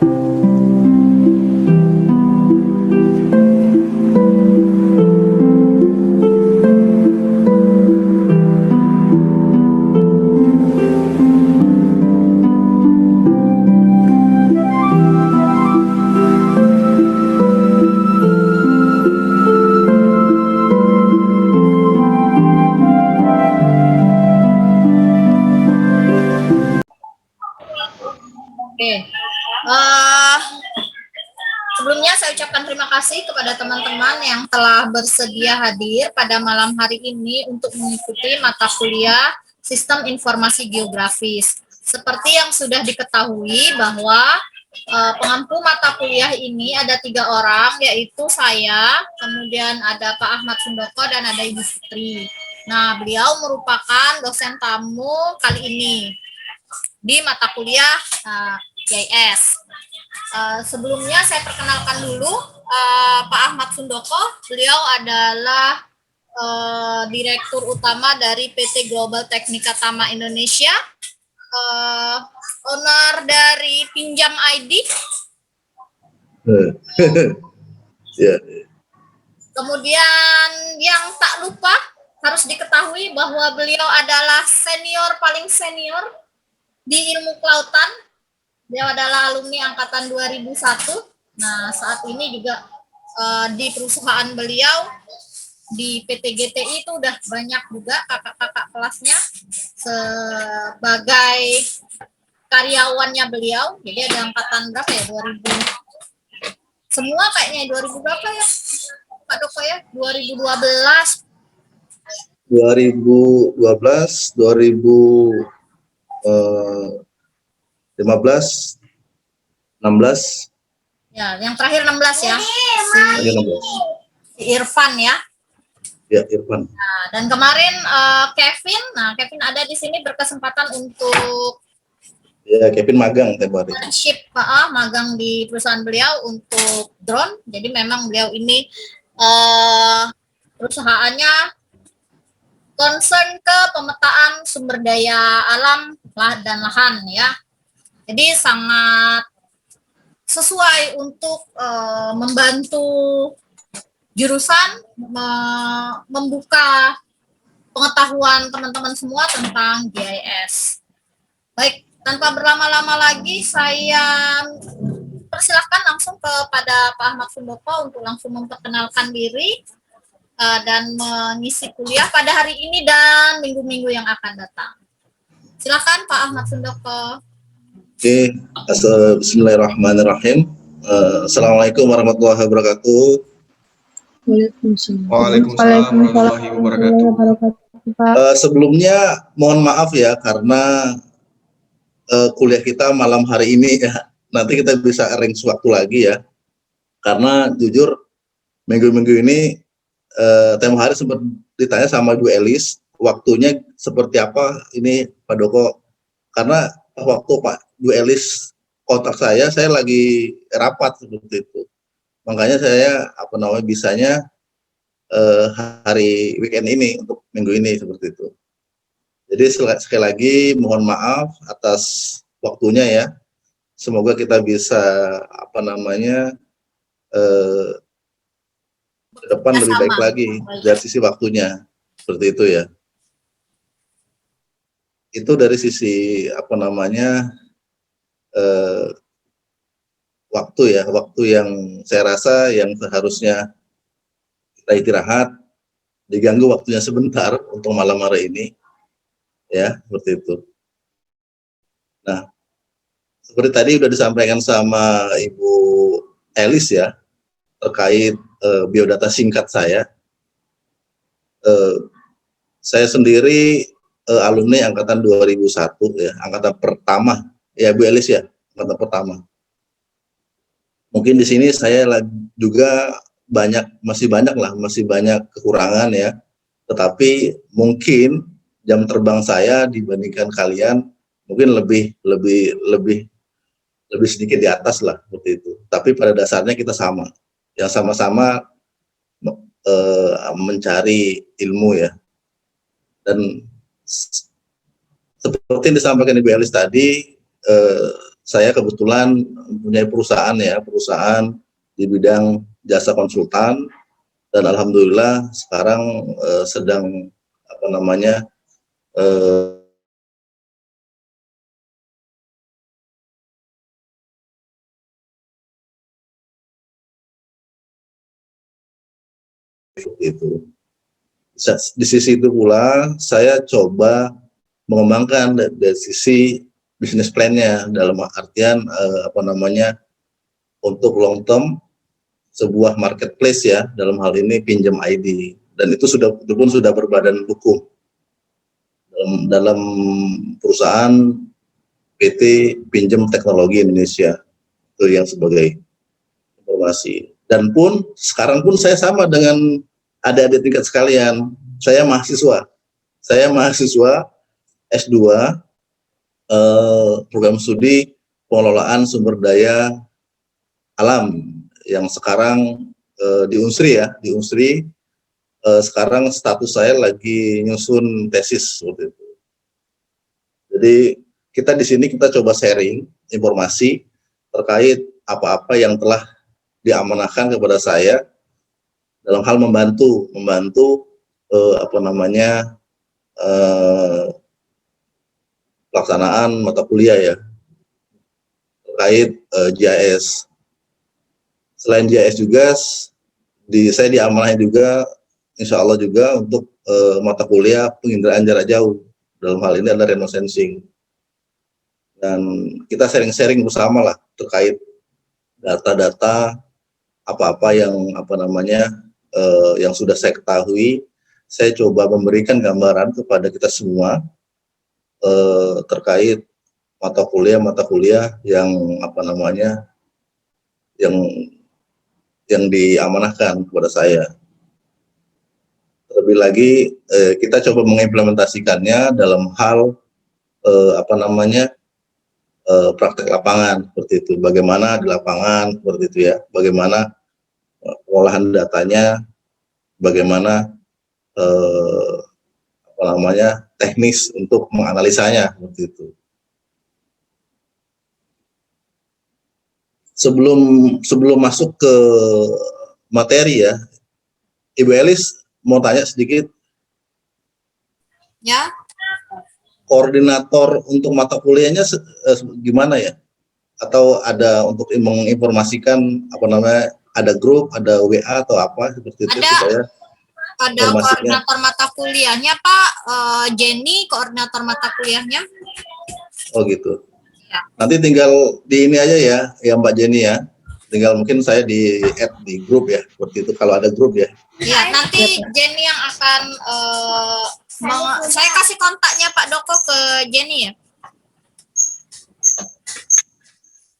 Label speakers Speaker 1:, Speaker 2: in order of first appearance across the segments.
Speaker 1: Oke, sebelumnya saya ucapkan terima kasih kepada teman-teman yang telah bersedia hadir pada malam hari ini untuk mengikuti mata kuliah Sistem Informasi Geografis. Seperti yang sudah diketahui bahwa pengampu mata kuliah ini ada 3 orang, yaitu saya, kemudian ada Pak Ahmad Sundoko, dan ada Ibu Fitri. Nah, beliau merupakan dosen tamu kali ini di mata kuliah GIS. Sebelumnya saya perkenalkan dulu Pak Ahmad Sundoko. Beliau adalah Direktur Utama dari PT Global Teknika Tama Indonesia, owner dari Pinjam ID. Kemudian yang tak lupa harus diketahui bahwa beliau adalah paling senior di ilmu kelautan. Beliau adalah alumni angkatan 2001. Nah, saat ini juga di perusahaan beliau di PT GTI itu udah banyak juga kakak-kakak kelasnya sebagai karyawannya beliau. Jadi ada angkatan berapa ya? 2000. Semua kayaknya 2000 berapa ya? Pak Doko ya? 2012.
Speaker 2: 2012, 2015, 16.
Speaker 1: Ya, yang terakhir 16 ya. Si Irfan ya.
Speaker 2: Ya, Irfan.
Speaker 1: Nah, dan kemarin Kevin, Kevin ada di sini berkesempatan untuk
Speaker 2: Kevin magang tempat hari.
Speaker 1: Magang di perusahaan beliau untuk drone. Jadi memang beliau ini perusahaannya concern ke pemetaan sumber daya alam dan lahan ya. Jadi sangat sesuai untuk membantu jurusan membuka pengetahuan teman-teman semua tentang GIS. Baik, tanpa berlama-lama lagi saya persilahkan langsung kepada Pak Ahmad Sundoko untuk langsung memperkenalkan diri dan mengisi kuliah pada hari ini dan minggu-minggu yang akan datang. Silakan Pak Ahmad Sundoko.
Speaker 2: Oke, bismillahirrahmanirrahim. Assalamualaikum warahmatullahi wabarakatuh.
Speaker 3: Waalaikumsalam warahmatullahi wabarakatuh.
Speaker 2: Sebelumnya mohon maaf ya karena kuliah kita malam hari ini ya. Nanti kita bisa arrange waktu lagi ya. Karena jujur minggu-minggu ini tempo hari sempat ditanya sama Bu Elis, waktunya seperti apa ini Pak Doko? Karena waktu Pak Bu Elis kontak saya lagi rapat seperti itu. Makanya saya bisanya hari weekend ini untuk minggu ini seperti itu. Jadi sekali lagi mohon maaf atas waktunya ya. Semoga kita bisa ke depan lebih baik lagi dari sisi waktunya seperti itu ya. Itu dari sisi waktu yang saya rasa yang seharusnya kita istirahat, diganggu waktunya sebentar untuk malam hari ini ya, seperti itu. Nah, seperti tadi sudah disampaikan sama Ibu Elis ya terkait biodata singkat saya. Saya sendiri alumni angkatan 2001 ya, angkatan pertama ya Bu Elis ya, angkatan pertama. Mungkin di sini saya juga masih banyak kekurangan ya. Tetapi mungkin jam terbang saya dibandingkan kalian mungkin lebih sedikit di atas lah seperti itu. Tapi pada dasarnya kita sama, yang sama-sama mencari ilmu ya. Dan seperti yang disampaikan Ibu Elis tadi, saya kebetulan mempunyai perusahaan di bidang jasa konsultan, dan alhamdulillah sekarang sedang itu. Di sisi itu pula saya coba mengembangkan dari sisi bisnis plan-nya, dalam artian untuk long term sebuah marketplace ya, dalam hal ini Pinjam ID, dan itu pun sudah berbadan hukum dalam perusahaan PT Pinjam Teknologi Indonesia, itu yang sebagai informasi. Dan sekarang pun saya sama dengan adik-adik tingkat sekalian, saya mahasiswa S2 program studi pengelolaan sumber daya alam, yang sekarang di Unsri ya, sekarang status saya lagi nyusun tesis seperti itu. Jadi kita di sini kita coba sharing informasi terkait apa-apa yang telah diamanahkan kepada saya dalam hal membantu pelaksanaan mata kuliah ya terkait GIS. Selain GIS juga saya diamanahi juga, insya Allah juga untuk mata kuliah penginderaan jarak jauh, dalam hal ini adalah remote sensing, dan kita sharing bersama lah terkait data-data apa-apa yang yang sudah saya ketahui. Saya coba memberikan gambaran kepada kita semua terkait mata kuliah yang yang diamanahkan kepada saya. Terlebih lagi kita coba mengimplementasikannya dalam hal praktek lapangan seperti itu. Bagaimana di lapangan seperti itu ya, bagaimana pengolahan datanya, bagaimana teknis untuk menganalisanya seperti itu. Sebelum masuk ke materi ya, Ibu Elis mau tanya sedikit.
Speaker 1: Ya.
Speaker 2: Koordinator untuk mata kuliahnya gimana ya? Atau ada untuk menginformasikan ada grup, ada WA atau apa seperti itu supaya
Speaker 1: ada koordinator mata kuliahnya Pak, Jenny koordinator mata kuliahnya.
Speaker 2: Oh gitu.
Speaker 1: Ya.
Speaker 2: Nanti tinggal di ini aja ya Mbak Jenny ya. Tinggal mungkin saya di add di grup ya, seperti itu kalau ada grup ya.
Speaker 1: Ya, nanti Jenny yang akan saya kasih kontaknya Pak Doko ke Jenny ya.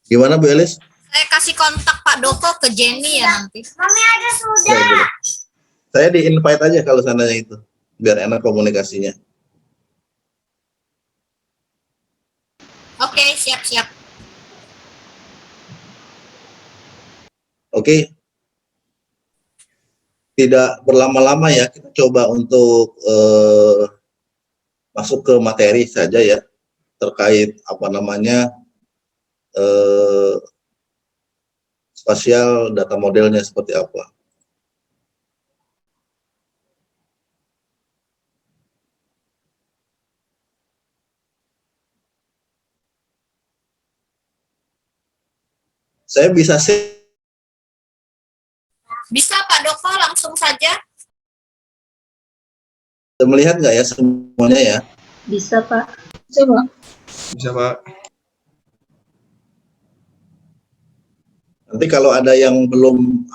Speaker 2: Gimana Bu Elis?
Speaker 1: Saya kasih kontak Pak Doko ke Jenny ya nanti.
Speaker 3: Mami ada sudah.
Speaker 2: Ya, saya di invite aja kalau seandainya itu, biar enak komunikasinya.
Speaker 1: Oke, siap-siap.
Speaker 2: Oke. Tidak berlama-lama ya, kita coba untuk masuk ke materi saja ya, terkait spasial data modelnya seperti apa. Saya bisa
Speaker 1: Bisa Pak Doko, langsung saja.
Speaker 2: Melihat nggak ya semuanya ya?
Speaker 3: Bisa Pak. Coba.
Speaker 4: Bisa Pak.
Speaker 2: Nanti kalau ada yang belum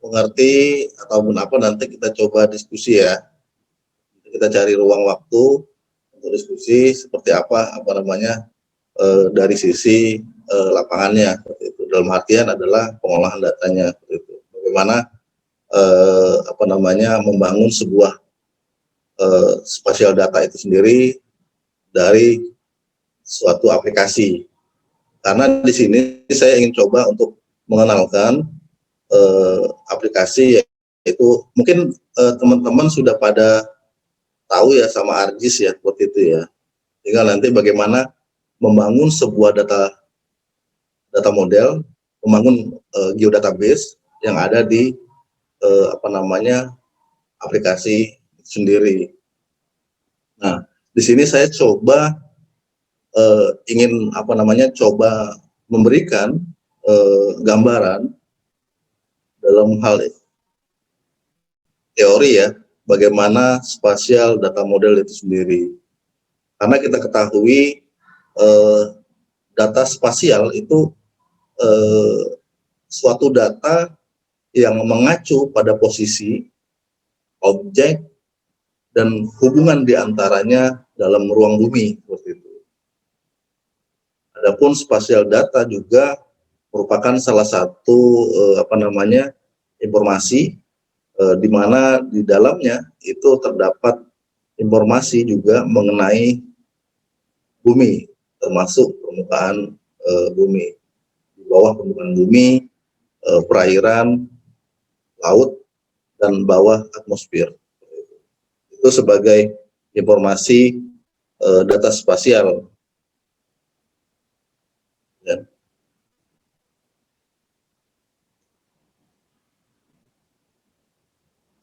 Speaker 2: mengerti ataupun nanti kita coba diskusi ya. Kita cari ruang waktu untuk diskusi seperti apa dari sisi lapangannya seperti itu. Dalam artian adalah pengolahan datanya seperti itu. Bagaimana membangun sebuah spasial data itu sendiri dari suatu aplikasi. Karena di sini saya ingin coba untuk mengenalkan aplikasi, yaitu mungkin teman-teman sudah pada tahu ya sama ArcGIS ya, seperti itu ya. Tinggal nanti bagaimana membangun sebuah data model, membangun geodatabase yang ada di aplikasi sendiri. Nah, di sini saya coba ingin coba memberikan gambaran dalam hal teori ya, bagaimana spasial data model itu sendiri. Karena kita ketahui data spasial itu suatu data yang mengacu pada posisi, objek, dan hubungan di antaranya dalam ruang bumi seperti itu. Adapun spasial data juga merupakan salah satu informasi di mana di dalamnya itu terdapat informasi juga mengenai bumi, termasuk permukaan bumi. Di bawah permukaan bumi, perairan, laut, dan bawah atmosfer. Itu sebagai informasi data spasial. Ya.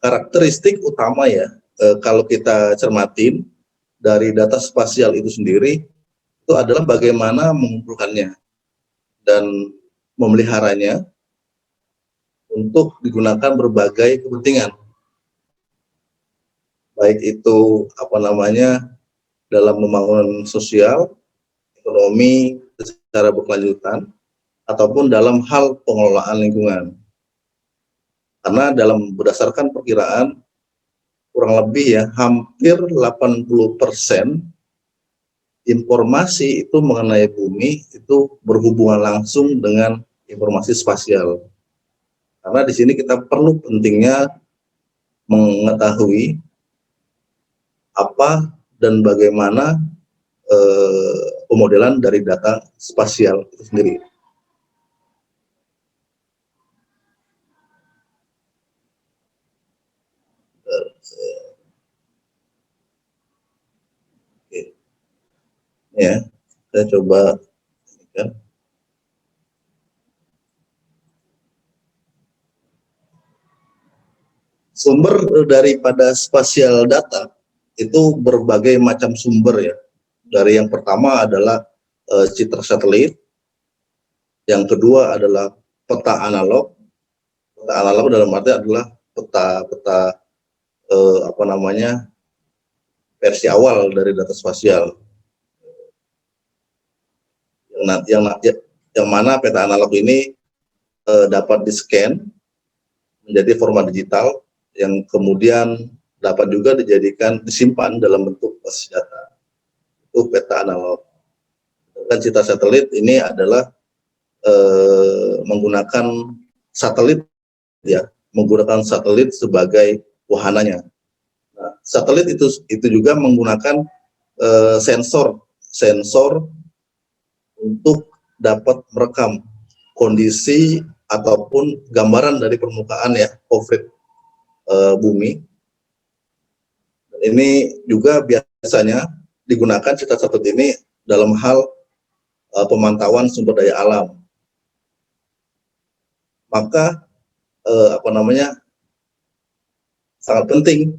Speaker 2: Karakteristik utama ya, kalau kita cermatin dari data spasial itu sendiri, itu adalah bagaimana mengumpulkannya dan memeliharanya untuk digunakan berbagai kepentingan. Baik itu dalam pembangunan sosial, ekonomi secara berkelanjutan, ataupun dalam hal pengelolaan lingkungan. Karena berdasarkan perkiraan kurang lebih ya hampir 80% informasi itu mengenai bumi itu berhubungan langsung dengan informasi spasial. Karena di sini kita perlu pentingnya mengetahui apa dan bagaimana pemodelan dari data spasial itu sendiri. Ya, saya coba ya. Sumber daripada spasial data itu berbagai macam sumber ya. Dari yang pertama adalah citra satelit, yang kedua adalah peta analog. Peta analog dalam arti adalah peta versi awal dari data spasial. Yang mana peta analog ini dapat di-scan menjadi format digital yang kemudian dapat juga disimpan dalam bentuk basis data. Itu peta analog. Dan citra satelit ini adalah menggunakan satelit ya, menggunakan satelit sebagai wahananya. Nah, satelit itu juga menggunakan sensor untuk dapat merekam kondisi ataupun gambaran dari permukaan ya konkret bumi. Dan ini juga biasanya digunakan citra satelit ini dalam hal pemantauan sumber daya alam. Maka sangat penting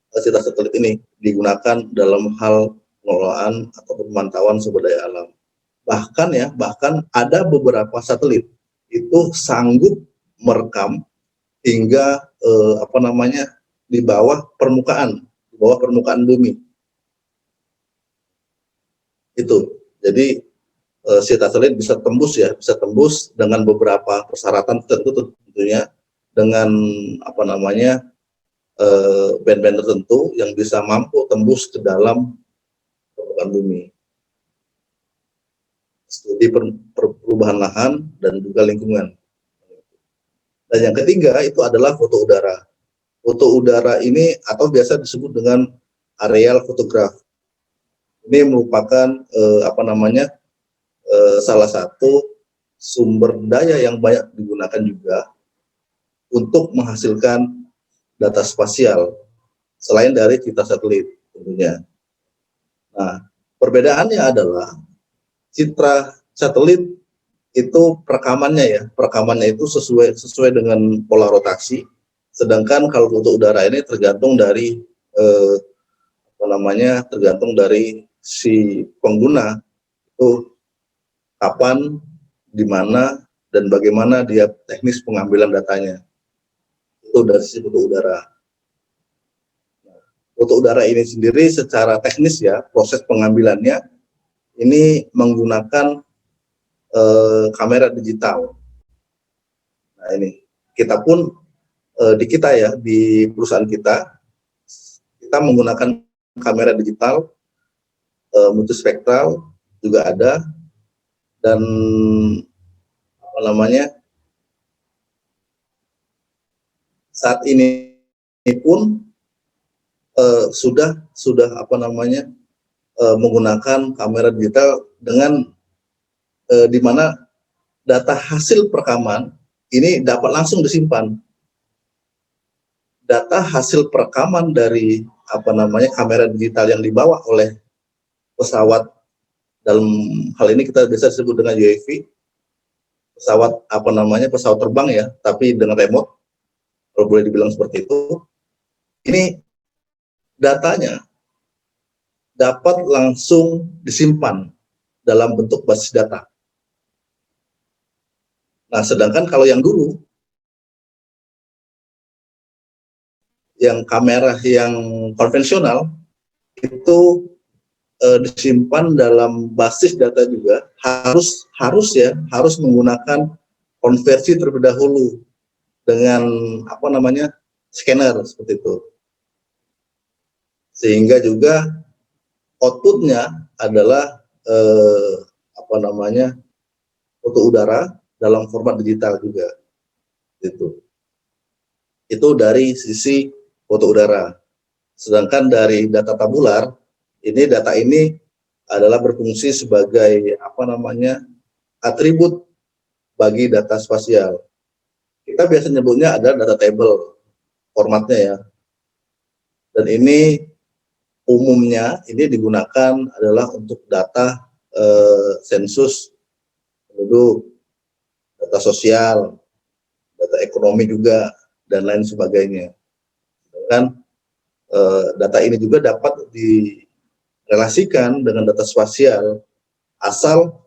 Speaker 2: citra satelit ini digunakan dalam hal pengelolaan atau pemantauan sumber daya alam. Bahkan ada beberapa satelit itu sanggup merekam hingga di bawah permukaan bumi. Itu. Jadi satelit bisa tembus dengan beberapa persyaratan tertentu tentunya, dengan band-band tertentu yang bisa mampu tembus ke dalam permukaan bumi. Studi perubahan lahan dan juga lingkungan. Dan yang ketiga itu adalah foto udara. Foto udara ini atau biasa disebut dengan aerial photograph. Ini merupakan salah satu sumber daya yang banyak digunakan juga untuk menghasilkan data spasial selain dari citra satelit tentunya. Nah, Perbedaannya adalah citra satelit itu perekamannya itu sesuai dengan pola rotasi, sedangkan kalau untuk udara ini tergantung dari tergantung dari si pengguna itu kapan, di mana, dan bagaimana dia teknis pengambilan datanya. Itu dari sisi foto udara. Foto udara ini sendiri secara teknis ya, proses pengambilannya ini menggunakan kamera digital. Nah ini, kita pun di perusahaan kita menggunakan kamera digital, multispektral juga ada, dan saat ini pun sudah menggunakan kamera digital dengan di mana data hasil perekaman ini dapat langsung disimpan. Data hasil perekaman dari kamera digital yang dibawa oleh pesawat, dalam hal ini kita bisa sebut dengan UAV, pesawat terbang ya, tapi dengan remote, kalau boleh dibilang seperti itu. Ini datanya dapat langsung disimpan dalam bentuk basis data. Nah, sedangkan kalau yang dulu, yang kamera yang konvensional, itu disimpan dalam basis data juga, harus menggunakan konversi terlebih dahulu dengan scanner seperti itu. Sehingga juga outputnya adalah foto udara dalam format digital juga. Itu dari sisi foto udara. Sedangkan dari data tabular, data ini adalah berfungsi sebagai atribut bagi data spasial. Kita biasa nyebutnya ada data table formatnya ya. Dan ini umumnya ini digunakan adalah untuk data sensus penduduk, data sosial, data ekonomi juga, dan lain sebagainya. Dan data ini juga dapat direlasikan dengan data spasial, asal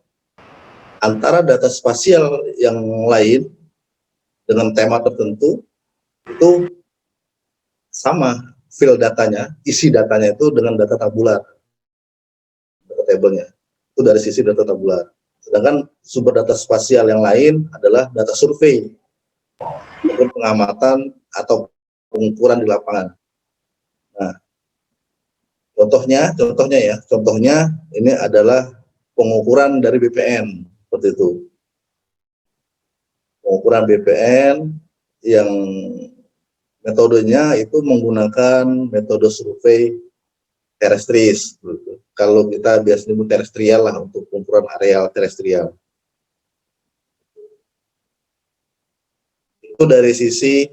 Speaker 2: antara data spasial yang lain dengan tema tertentu itu sama file datanya, isi datanya itu dengan data tabular, data tabelnya. Itu dari sisi data tabular. Sedangkan sumber data spasial yang lain adalah data survei, maupun pengamatan atau pengukuran di lapangan. Nah, contohnya ini adalah pengukuran dari BPN, seperti itu. Pengukuran BPN yang metodenya itu menggunakan metode survei terestris. Kalau kita biasanya nyebut terestrial lah, untuk pengukuran areal terestrial. Itu dari sisi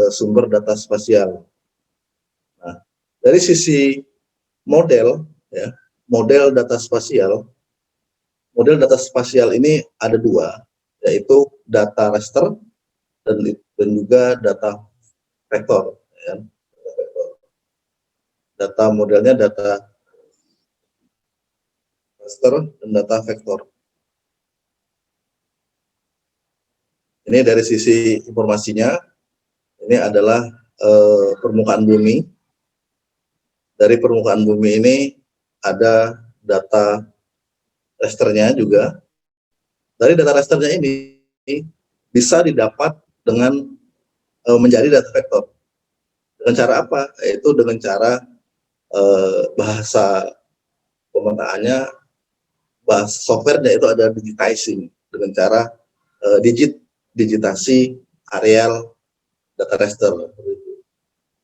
Speaker 2: sumber data spasial. Nah, dari sisi model data spasial ini ada dua, yaitu data raster dan juga data vektor. Ya. Data modelnya data raster dan data vektor. Ini dari sisi informasinya, ini adalah permukaan bumi. Dari permukaan bumi ini ada data rasternya juga. Dari data rasternya ini bisa didapat dengan menjadi data vektor. Dengan cara apa? Yaitu dengan cara bahasa pemetaannya, bahasa softwarenya itu ada digitizing, dengan cara digitasi areal data raster.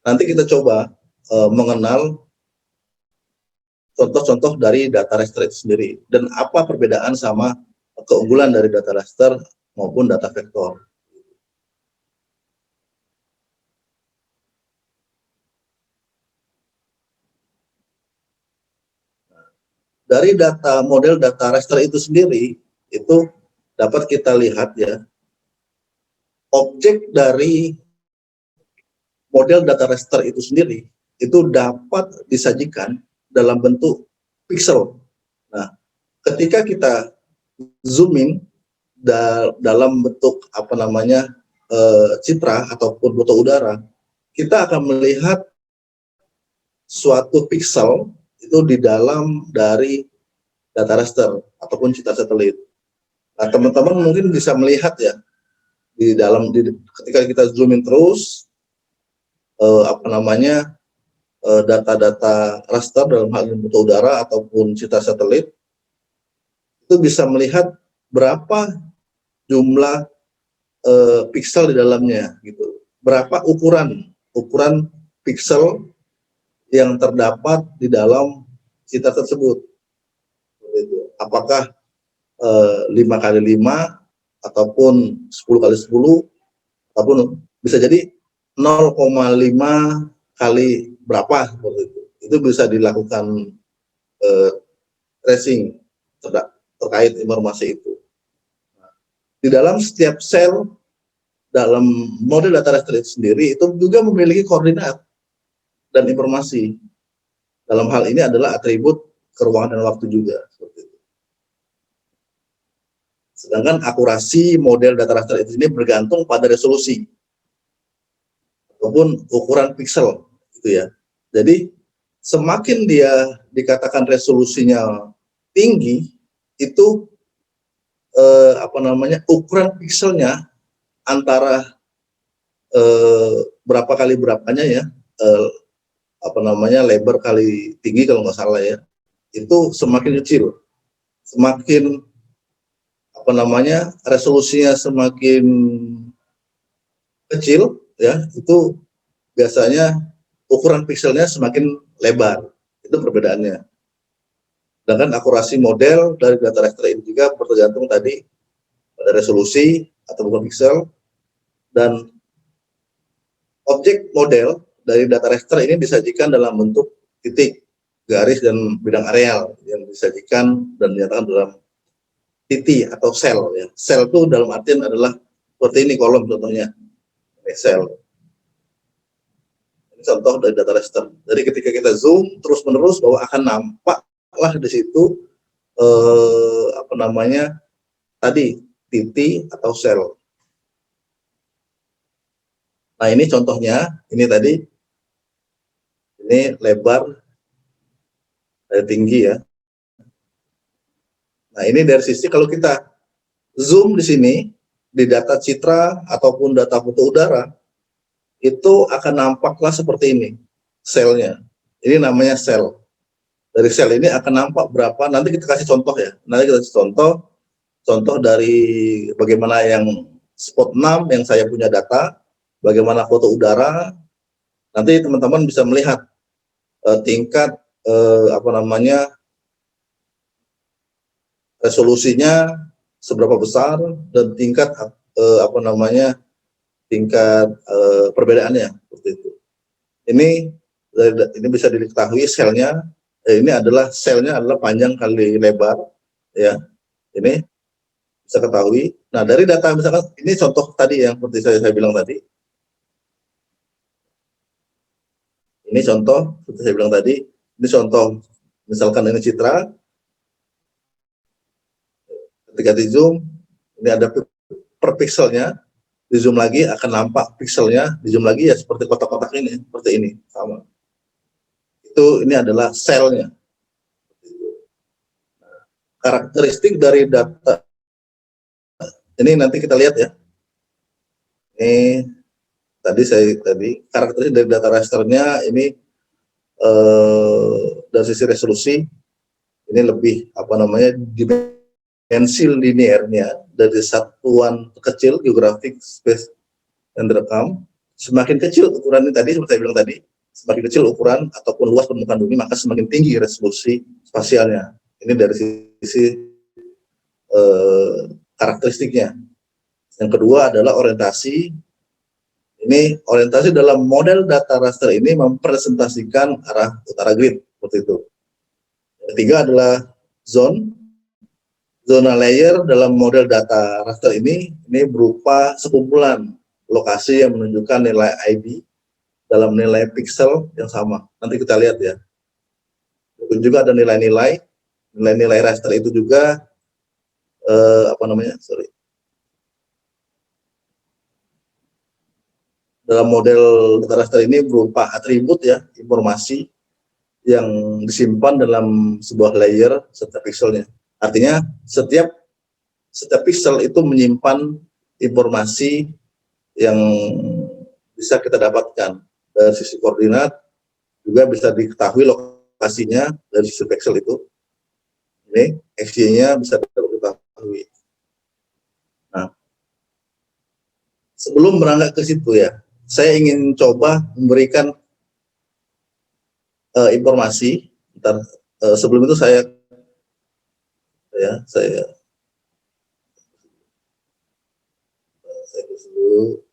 Speaker 2: Nanti kita coba mengenal contoh-contoh dari data raster itu sendiri, dan apa perbedaan sama keunggulan dari data raster maupun data vektor. dari data model data raster itu sendiri itu dapat kita lihat ya, objek dari model data raster itu sendiri itu dapat disajikan dalam bentuk pixel. Nah, ketika kita zoom in dalam bentuk apa namanya citra ataupun foto udara, kita akan melihat suatu pixel itu di dalam dari data raster ataupun citra satelit. Nah, teman-teman mungkin bisa melihat ya di dalam ketika kita zoom in terus apa namanya data-data raster dalam hal ini foto udara ataupun citra satelit itu bisa melihat berapa jumlah pixel di dalamnya gitu. Berapa ukuran pixel yang terdapat di dalam citra tersebut. Apakah 5x5 ataupun 10x10 ataupun bisa jadi 0,5 kali berapa seperti itu. Itu bisa dilakukan tracing terkait informasi itu. Di dalam setiap sel dalam model data raster sendiri itu juga memiliki koordinat dan informasi. Dalam hal ini adalah atribut keruangan dan waktu juga. Seperti itu. Sedangkan akurasi model data raster itu ini bergantung pada resolusi ataupun ukuran pixel, gitu ya. Jadi semakin dia dikatakan resolusinya tinggi, itu apa namanya ukuran pixelnya antara berapa kali berapanya ya, apa namanya lebar kali tinggi kalau nggak salah ya, itu semakin kecil, semakin apa namanya resolusinya semakin kecil ya, itu biasanya ukuran pixelnya semakin lebar. Itu perbedaannya. Sedangkan akurasi model dari data raster ini juga bergantung tadi pada resolusi atau ukuran pixel, dan objek model dari data raster ini disajikan dalam bentuk titik, garis, dan bidang areal yang disajikan dan dinyatakan dalam titik atau sel ya. Sel itu dalam artian adalah seperti ini kolom contohnya. Ini sel. Ini contoh dari data raster. Jadi ketika kita zoom terus-menerus bahwa akan nampaklah di situ apa namanya tadi titik atau sel. Nah, ini contohnya, ini tadi ini lebar dari tinggi ya. Nah, ini dari sisi kalau kita zoom di sini di data citra ataupun data foto udara, itu akan nampaklah seperti ini selnya. Ini namanya sel. Dari sel ini akan nampak berapa, nanti kita kasih contoh ya. Nanti kita kasih contoh dari bagaimana yang spot 6 yang saya punya data, bagaimana foto udara. Nanti teman-teman bisa melihat tingkat apa namanya resolusinya seberapa besar dan tingkat apa namanya tingkat perbedaannya seperti itu. Ini bisa diketahui selnya. Ini adalah selnya adalah panjang kali lebar ya. Ini bisa ketahui. Nah, dari data misalkan ini contoh tadi yang seperti saya bilang tadi. Ini contoh seperti saya bilang tadi. Ini contoh misalkan ini citra. Ketika di zoom, ini ada per pixelnya. Di zoom lagi akan nampak pixelnya. Di zoom lagi ya seperti kotak-kotak ini, seperti ini sama. Ini adalah selnya. Karakteristik dari data ini nanti kita lihat ya. Ini tadi karakteristik dari data rasternya ini dari sisi resolusi ini lebih apa namanya dimensi linearnya dari satuan kecil geographic space yang direkam, semakin kecil ukuran ini tadi seperti saya bilang tadi, semakin kecil ukuran ataupun luas permukaan bumi maka semakin tinggi resolusi spasialnya. Ini dari sisi karakteristiknya. Yang kedua adalah orientasi. Ini orientasi dalam model data raster ini mempresentasikan arah utara grid seperti itu. Yang ketiga adalah zone. Zona layer dalam model data raster ini berupa sekumpulan lokasi yang menunjukkan nilai ID dalam nilai pixel yang sama. Nanti kita lihat ya. Dan juga ada nilai-nilai raster itu juga dalam model data raster ini berupa atribut ya, informasi yang disimpan dalam sebuah layer setiap pixelnya. Artinya setiap pixel itu menyimpan informasi yang bisa kita dapatkan dari sisi koordinat, juga bisa diketahui lokasinya dari sisi pixel itu. Ini XY-nya bisa diketahui. Nah, sebelum berangkat ke situ ya, saya ingin coba memberikan informasi. Sebelum itu saya dulu.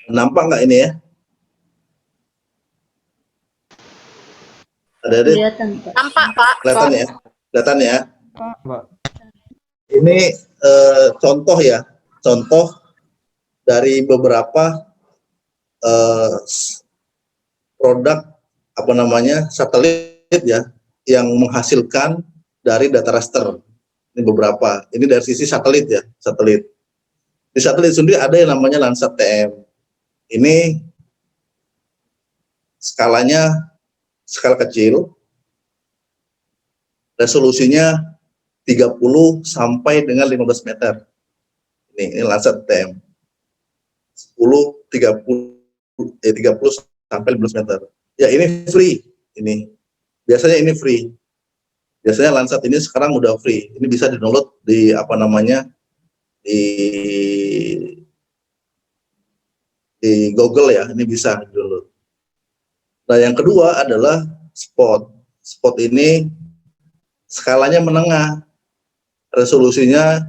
Speaker 2: Nampak nggak ini ya? Ada
Speaker 3: Kelihatan, Pak.
Speaker 1: Nampak, Pak.
Speaker 2: kelihatan ya? Kelihatan ya?
Speaker 4: Pak.
Speaker 2: Ini contoh ya, contoh dari beberapa produk satelit ya yang menghasilkan dari data raster. Ini beberapa. Ini dari sisi satelit ya, satelit. Di satelit sendiri ada yang namanya Landsat TM. Ini skalanya skala kecil, resolusinya 30 sampai dengan 15 meter. Ini Landsat TM. 30 sampai 15 meter. Ya ini free. Ini biasanya ini free. Biasanya Landsat ini sekarang udah free. Ini bisa di-download di di Google ya. Ini bisa di-download. Nah, yang kedua adalah Spot. Spot ini skalanya menengah. Resolusinya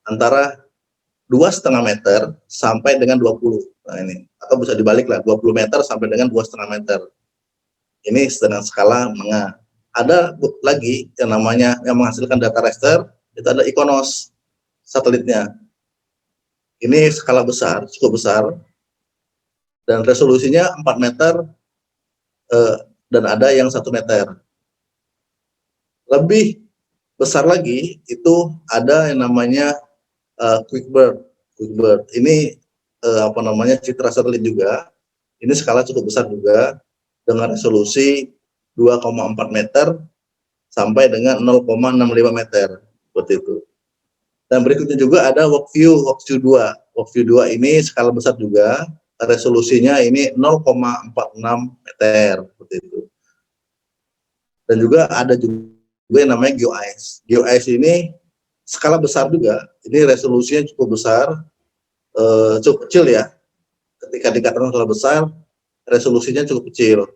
Speaker 2: antara 2,5 meter sampai dengan 20. Nah ini, atau bisa dibalik lah, 20 meter sampai dengan 2,5 meter. Ini dengan skala menengah. Ada lagi yang namanya yang menghasilkan data raster, itu ada Ikonos satelitnya. Ini skala besar, cukup besar, dan resolusinya 4 meter dan ada yang 1 meter. Lebih besar lagi itu ada yang namanya QuickBird. Ini citra satelit juga. Ini skala cukup besar juga dengan resolusi 2,4 meter sampai dengan 0,65 meter seperti itu. Dan berikutnya juga ada WalkView 2. WalkView 2 ini skala besar juga, resolusinya ini 0,46 meter seperti itu. Dan juga ada juga yang namanya GeoEyes. GeoEyes ini skala besar juga, ini resolusinya cukup besar, cukup kecil ya. Ketika dikatakan skala besar, resolusinya cukup kecil,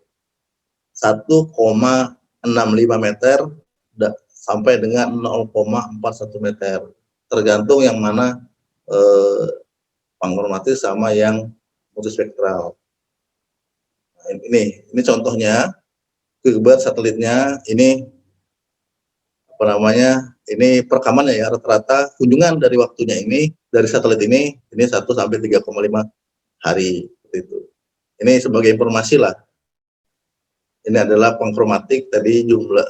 Speaker 2: 1,65 meter sampai dengan 0,41 meter, tergantung yang mana pangkromatis sama yang multispektral. Nah, ini contohnya QuickBird satelitnya. Ini ini perekamannya ya, rata-rata kunjungan dari waktunya ini dari satelit ini 1 sampai 3,5 hari seperti itu. Ini sebagai informasi lah. Ini adalah pangkromatik, tadi jumlah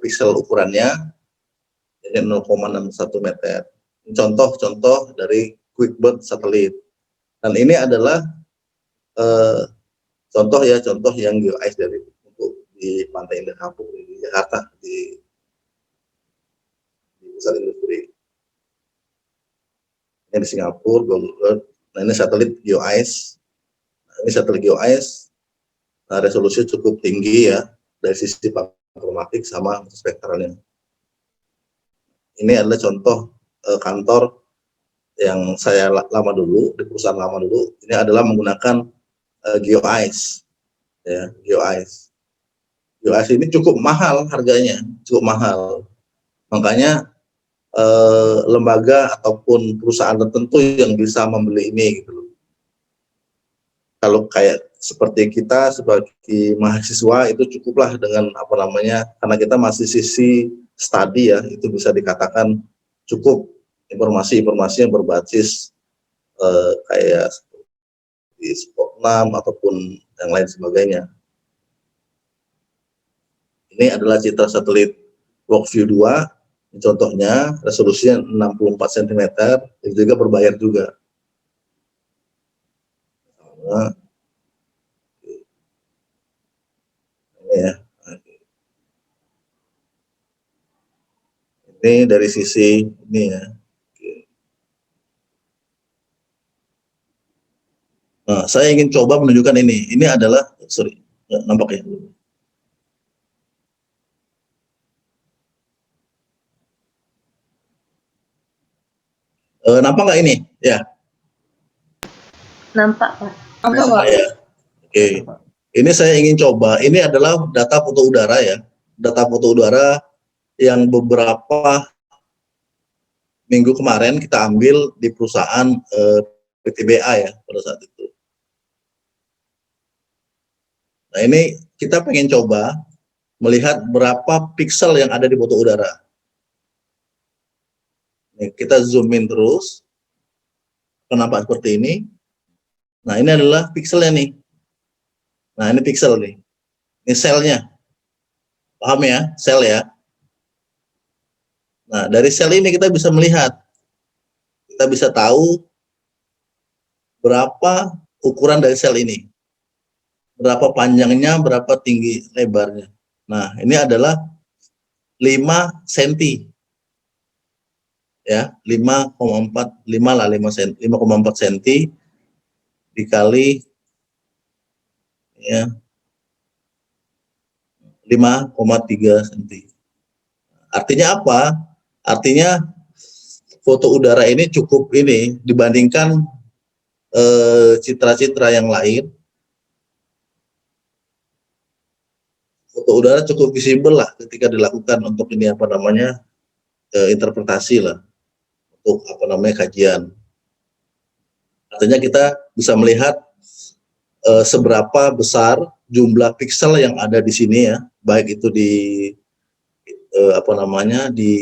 Speaker 2: pixel ukurannya ini 0,61 meter. Contoh-contoh dari QuickBird satelit. Dan ini adalah contoh yang GeoEyes dari untuk di Pantai Indah Kapuk di Jakarta, di pusat industri. Ini di Singapura, Google. Nah, ini satelit GeoEyes. Nah, resolusi cukup tinggi ya dari sisi pangkromatik sama spektralnya. Ini adalah contoh kantor yang saya lama dulu di perusahaan lama dulu. Ini adalah menggunakan GeoEyes. Ya, GeoEyes. GeoEyes ini cukup mahal harganya, cukup mahal. Makanya lembaga ataupun perusahaan tertentu yang bisa membeli ini gitu loh. Kalau kayak seperti kita sebagai mahasiswa itu cukuplah dengan apa namanya, karena kita masih sisi studi ya, itu bisa dikatakan cukup informasi-informasi yang berbasis kayak di Spot6 ataupun yang lain sebagainya. Ini adalah citra satelit WalkView 2. Contohnya resolusinya 64 cm, itu juga berbayar juga. Nah, ini ya. Ini dari sisi ini ya. Nah, saya ingin coba menunjukkan ini. Ini adalah, sorry, nampak ya. Nampak nggak ini? Ya.
Speaker 3: Nampak, Pak.
Speaker 2: Nampak ya. Oke. Ini saya ingin coba. Ini adalah data foto udara ya. Data foto udara yang beberapa minggu kemarin kita ambil di perusahaan PTBA ya pada saat itu. Nah ini kita pengen coba melihat berapa piksel yang ada di foto udara. Nih, kita zoom in terus. Kenapa seperti ini? Nah ini adalah pikselnya nih. Nah ini piksel nih. Ini selnya. Paham ya? Sel ya. Nah dari sel ini kita bisa melihat. Kita bisa tahu berapa ukuran dari sel ini. Berapa panjangnya, berapa tinggi lebarnya. Nah ini adalah 5 cm. Ya, 5,4 cm dikali ya 5,3 cm. Artinya apa? Artinya foto udara ini cukup ini dibandingkan citra-citra yang lain. Foto udara cukup visible lah ketika dilakukan untuk ini apa namanya interpretasi lah. Untuk apa namanya kajian. Artinya kita bisa melihat seberapa besar jumlah piksel yang ada di sini ya, baik itu di apa namanya di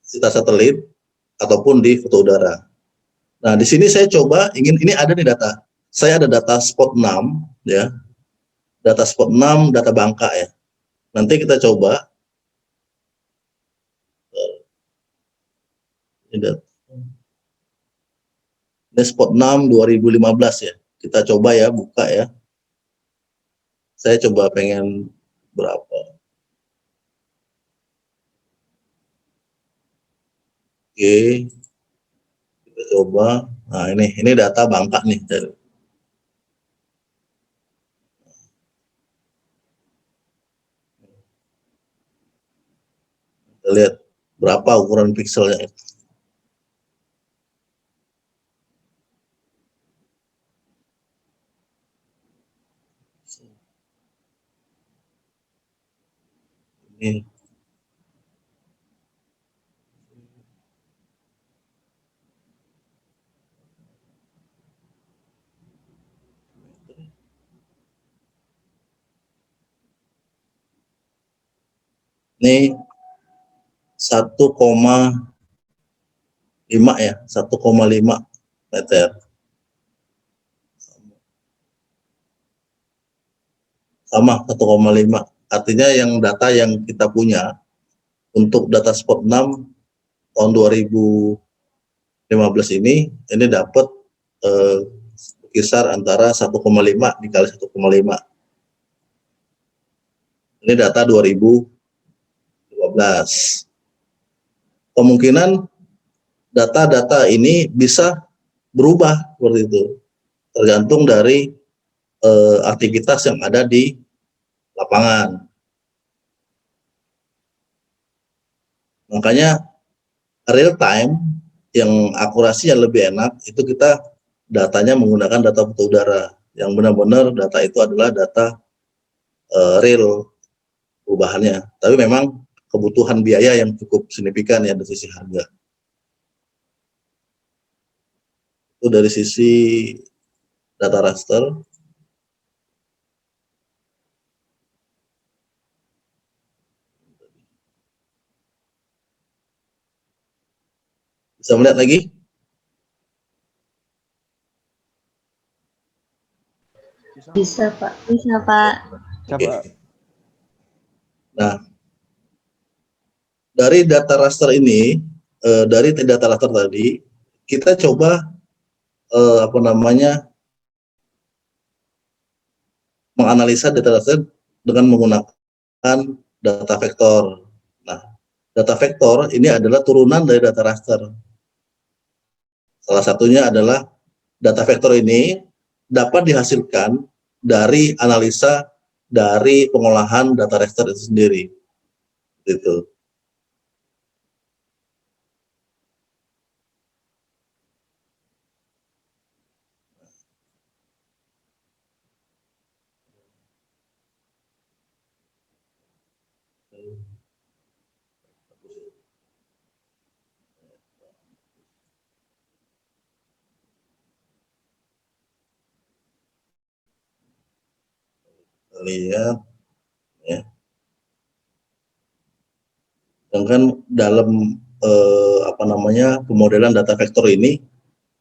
Speaker 2: citra satelit ataupun di foto udara. Nah di sini saya coba ini ada nih data. Saya ada data Spot6 ya, data Spot6, data Bangka ya. Nanti kita coba. Ini Spot6 2015 ya. Kita coba ya, buka ya. Saya coba pengen berapa. Oke. Kita coba. Nah, ini data Bangka nih. Kita lihat berapa ukuran pikselnya. Ini. Ini 1,5 ya, 1,5 meter. Sama 1,5. Artinya yang data yang kita punya untuk data Spot6 tahun 2015 ini dapat kisar antara 1,5 dikali 1,5. Ini data 2015. Kemungkinan data-data ini bisa berubah seperti itu, tergantung dari aktivitas yang ada di lapangan. Makanya real time yang akurasinya lebih enak itu kita datanya menggunakan data foto udara yang benar-benar data itu adalah data real perubahannya. Tapi memang kebutuhan biaya yang cukup signifikan ya dari sisi harga. Itu dari sisi data raster. Bisa melihat lagi?
Speaker 3: Bisa, Pak.
Speaker 4: Bisa, Pak.
Speaker 2: Oke. Nah, dari data raster ini, dari data raster tadi, kita coba menganalisa data raster dengan menggunakan data vektor. Nah, data vektor ini adalah turunan dari data raster. Salah satunya adalah data vektor ini dapat dihasilkan dari analisa dari pengolahan data raster itu sendiri. Gitu. Lihat ya. Sedangkan dalam pemodelan data vektor ini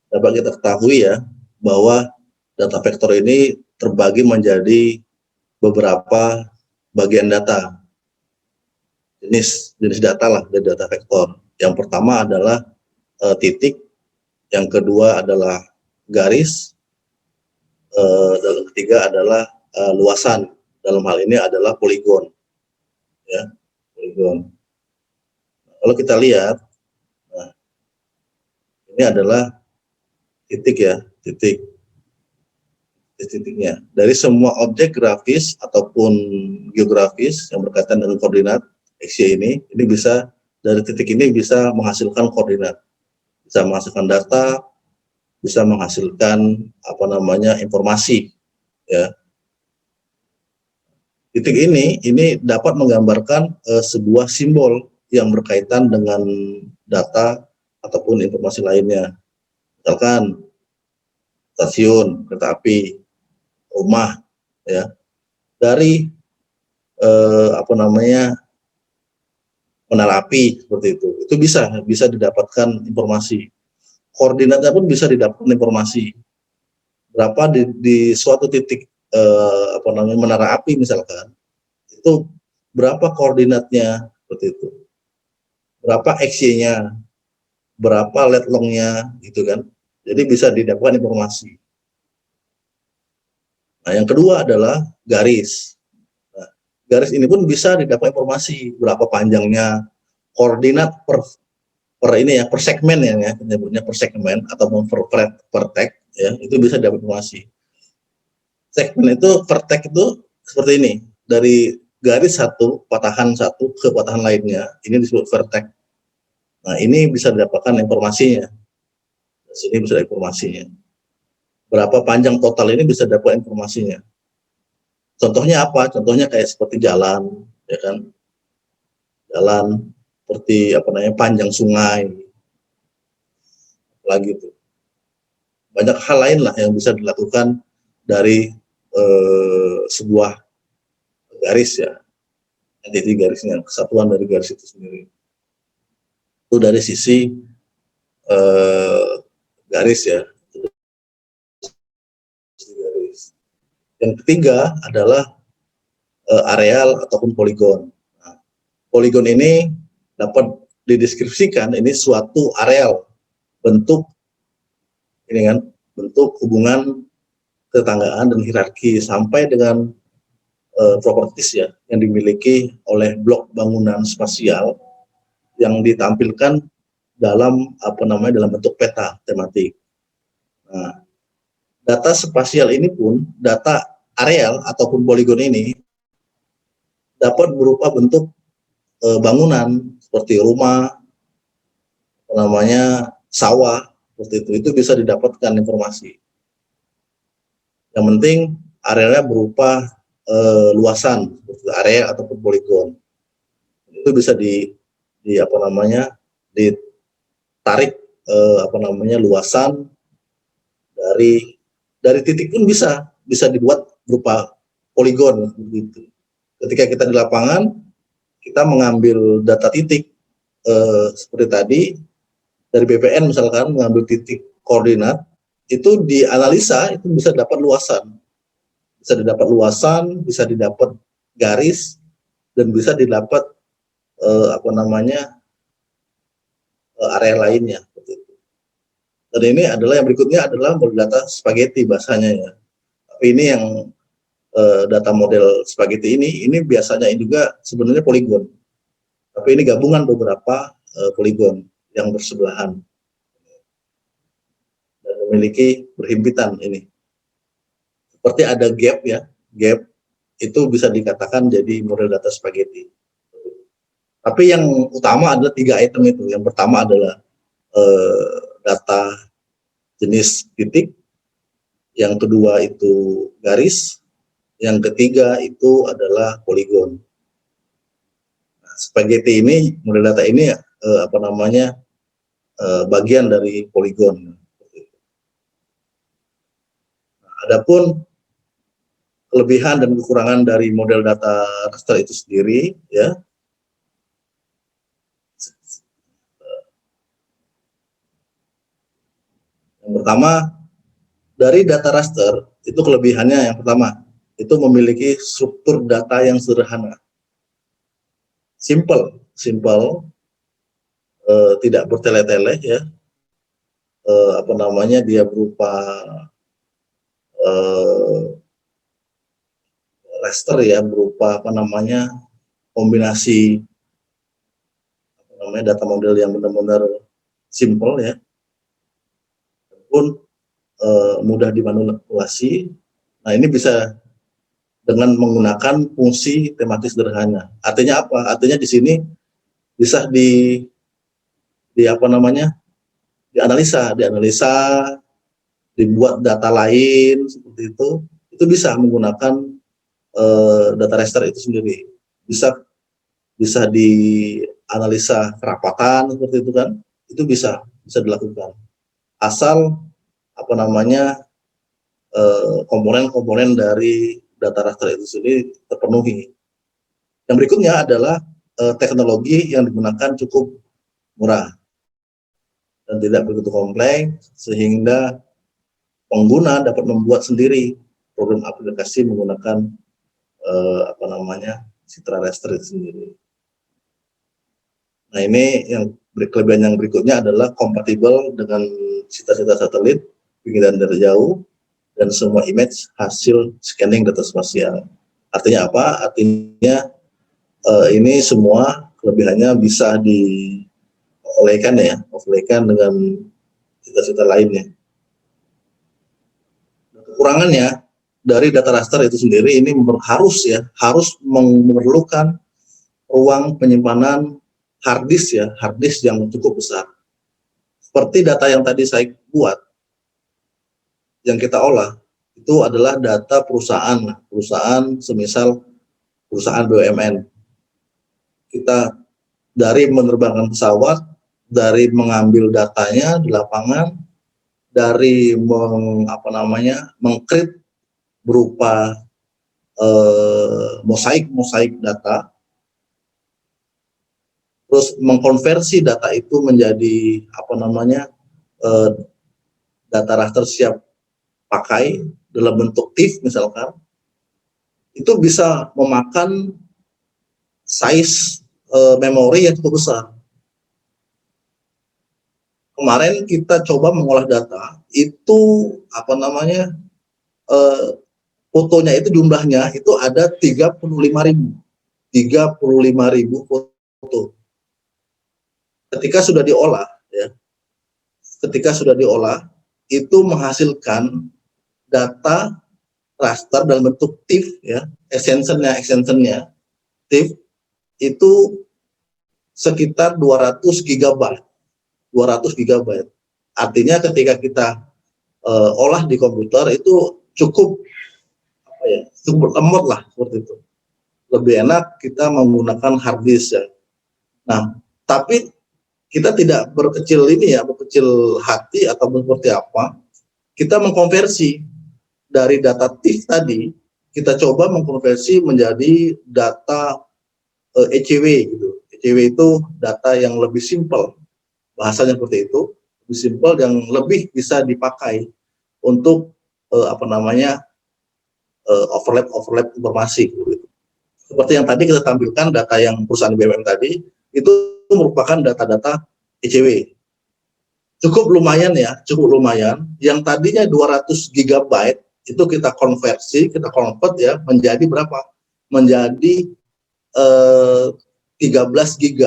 Speaker 2: dapat kita ketahui ya bahwa data vektor ini terbagi menjadi beberapa bagian data, jenis data lah dari data vektor. Yang pertama adalah titik, yang kedua adalah garis, dan yang ketiga adalah luasan. Dalam hal ini adalah poligon, ya, poligon. Kalau kita lihat, nah, ini adalah titik ya, titiknya. Dari semua objek grafis ataupun geografis yang berkaitan dengan koordinat XY ini bisa dari titik ini bisa menghasilkan koordinat, bisa menghasilkan data, bisa menghasilkan informasi, ya. Titik ini dapat menggambarkan sebuah simbol yang berkaitan dengan data ataupun informasi lainnya. Misalkan stasiun kereta api, rumah, ya. Dari menara api seperti itu bisa didapatkan informasi. Koordinatnya pun bisa didapatkan informasi. Berapa di suatu titik menara api misalkan, itu berapa koordinatnya seperti itu, berapa XY-nya, berapa lead long-nya, gitu kan. Jadi bisa didapatkan informasi. Nah, yang kedua adalah garis. Nah, garis ini pun bisa didapat informasi, berapa panjangnya, koordinat per segmen ya, menyebutnya per segmen ataupun per tag, ya, itu bisa dapat informasi. Segmen itu per tag itu seperti ini, dari garis patahan satu ke patahan lainnya, ini disebut vertex. Nah, ini bisa didapatkan informasinya. Di sini bisa ada informasinya. Berapa panjang total ini bisa dapat informasinya. Contohnya apa? Contohnya kayak seperti jalan, ya kan? Jalan seperti panjang sungai, lagi itu. Banyak hal lain lah yang bisa dilakukan dari sebuah garis ya, jadi garisnya, kesatuan dari garis itu sendiri. Itu dari sisi garis ya. Garis. Yang ketiga adalah areal ataupun poligon. Nah, poligon ini dapat dideskripsikan ini suatu areal, bentuk hubungan tetanggaan dan hierarki sampai dengan properties ya yang dimiliki oleh blok bangunan spasial yang ditampilkan dalam dalam bentuk peta tematik. Nah, data spasial ini pun, data areal ataupun poligon ini dapat berupa bentuk bangunan seperti rumah, sawah, seperti itu bisa didapatkan informasi. Yang penting arealnya berupa luasan seperti area ataupun poligon. Itu bisa ditarik luasan dari titik pun bisa dibuat berupa poligon begitu. Ketika kita di lapangan, kita mengambil data titik seperti tadi dari BPN misalkan, mengambil titik koordinat, itu dianalisa, itu bisa dapat luasan, bisa didapat garis, dan bisa didapat area lainnya. Dan ini adalah yang berikutnya adalah model data spaghetti bahasanya ya. Tapi ini yang data model spaghetti ini biasanya juga sebenarnya poligon. Tapi ini gabungan beberapa poligon yang bersebelahan dan memiliki berhimpitan ini. Seperti ada gap ya, gap itu bisa dikatakan jadi model data spaghetti. Tapi yang utama adalah 3 item itu. Yang pertama adalah data jenis titik, yang kedua itu garis, yang ketiga itu adalah poligon. Nah, spaghetti ini, model data ini bagian dari poligon. Nah, adapun kelebihan dan kekurangan dari model data raster itu sendiri, ya. Yang pertama, dari data raster itu kelebihannya yang pertama, itu memiliki struktur data yang sederhana, simple, tidak bertele-tele ya, dia berupa raster ya, berupa kombinasi data model yang benar-benar simple ya, pun mudah dimanipulasi. Nah, ini bisa dengan menggunakan fungsi tematik sederhana. Artinya apa? Artinya di sini bisa dianalisa, dibuat data lain seperti itu bisa menggunakan data raster itu sendiri. Bisa dianalisa kerapatan seperti itu kan, itu bisa dilakukan. Asal komponen-komponen dari data raster itu sendiri terpenuhi. Yang berikutnya adalah teknologi yang digunakan cukup murah dan tidak begitu kompleks, sehingga pengguna dapat membuat sendiri program aplikasi menggunakan Citra raster itu sendiri. Nah, ini yang kelebihan yang berikutnya adalah kompatibel dengan cita-cita satelit, pinggiran dari jauh, dan semua image hasil scanning data spasial. Artinya apa? Artinya ini semua kelebihannya bisa diolehkan dengan cita-cita lainnya. Kekurangannya dari data raster itu sendiri ini harus memerlukan ruang penyimpanan hard disk yang cukup besar. Seperti data yang tadi saya buat, yang kita olah itu adalah data perusahaan semisal perusahaan BUMN. Kita dari menerbangkan pesawat, dari mengambil datanya di lapangan, dari mengcreate berupa mosaik data, terus mengkonversi data itu menjadi data raster siap pakai dalam bentuk TIFF misalkan, itu bisa memakan size memori yang cukup besar. Kemarin kita coba mengolah data itu fotonya itu jumlahnya itu ada 35.000 foto. Ketika sudah diolah itu menghasilkan data raster dalam bentuk TIFF ya, extensionnya TIFF itu sekitar 200 GB. Artinya ketika kita olah di komputer itu cukup cukup lemot lah seperti itu. Lebih enak kita menggunakan hard disk ya. Nah, tapi kita tidak berkecil hati atau seperti apa. Kita mengkonversi dari data TIFF tadi, kita coba mengkonversi menjadi data ECW gitu. ECW itu data yang lebih simpel, bahasanya seperti itu, lebih simpel yang lebih bisa dipakai untuk overlap informasi gitu. Seperti yang tadi kita tampilkan data yang perusahaan BUMN tadi, itu merupakan data-data ECW. Cukup lumayan ya, cukup lumayan. Yang tadinya 200 GB itu kita convert ya menjadi berapa? Menjadi 13 GB.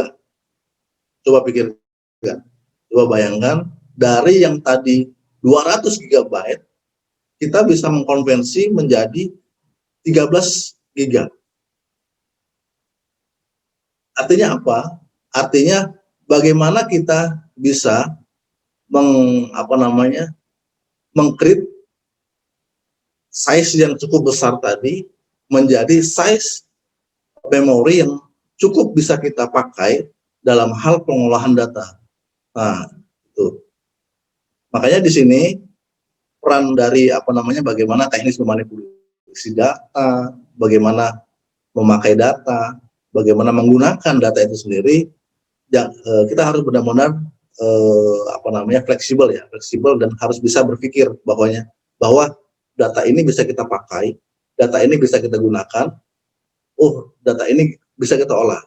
Speaker 2: Coba pikirkan. Coba bayangkan dari yang tadi 200 GB kita bisa mengkonversi menjadi 13 GB. Artinya apa? Artinya bagaimana kita bisa meng-create size yang cukup besar tadi menjadi size memori yang cukup bisa kita pakai dalam hal pengolahan data. Nah, itu. Makanya di sini peran dari bagaimana teknis memanipulasi data, bagaimana memakai data, bagaimana menggunakan data itu sendiri, ya, kita harus benar-benar fleksibel dan harus bisa berpikir bahwa data ini bisa kita pakai, data ini bisa kita gunakan, data ini bisa kita olah.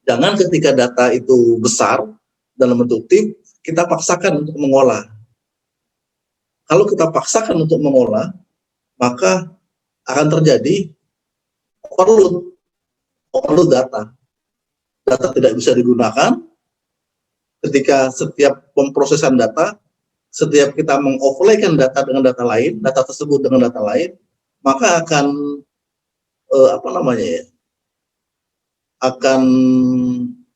Speaker 2: Jangan ketika data itu besar dalam bentuk TIFF, kita paksakan untuk mengolah. Kalau kita paksakan untuk mengolah, maka akan terjadi overload data. Data tidak bisa digunakan ketika setiap pemrosesan data, setiap kita mengoverlaykan data dengan data lain, data tersebut dengan data lain, maka akan akan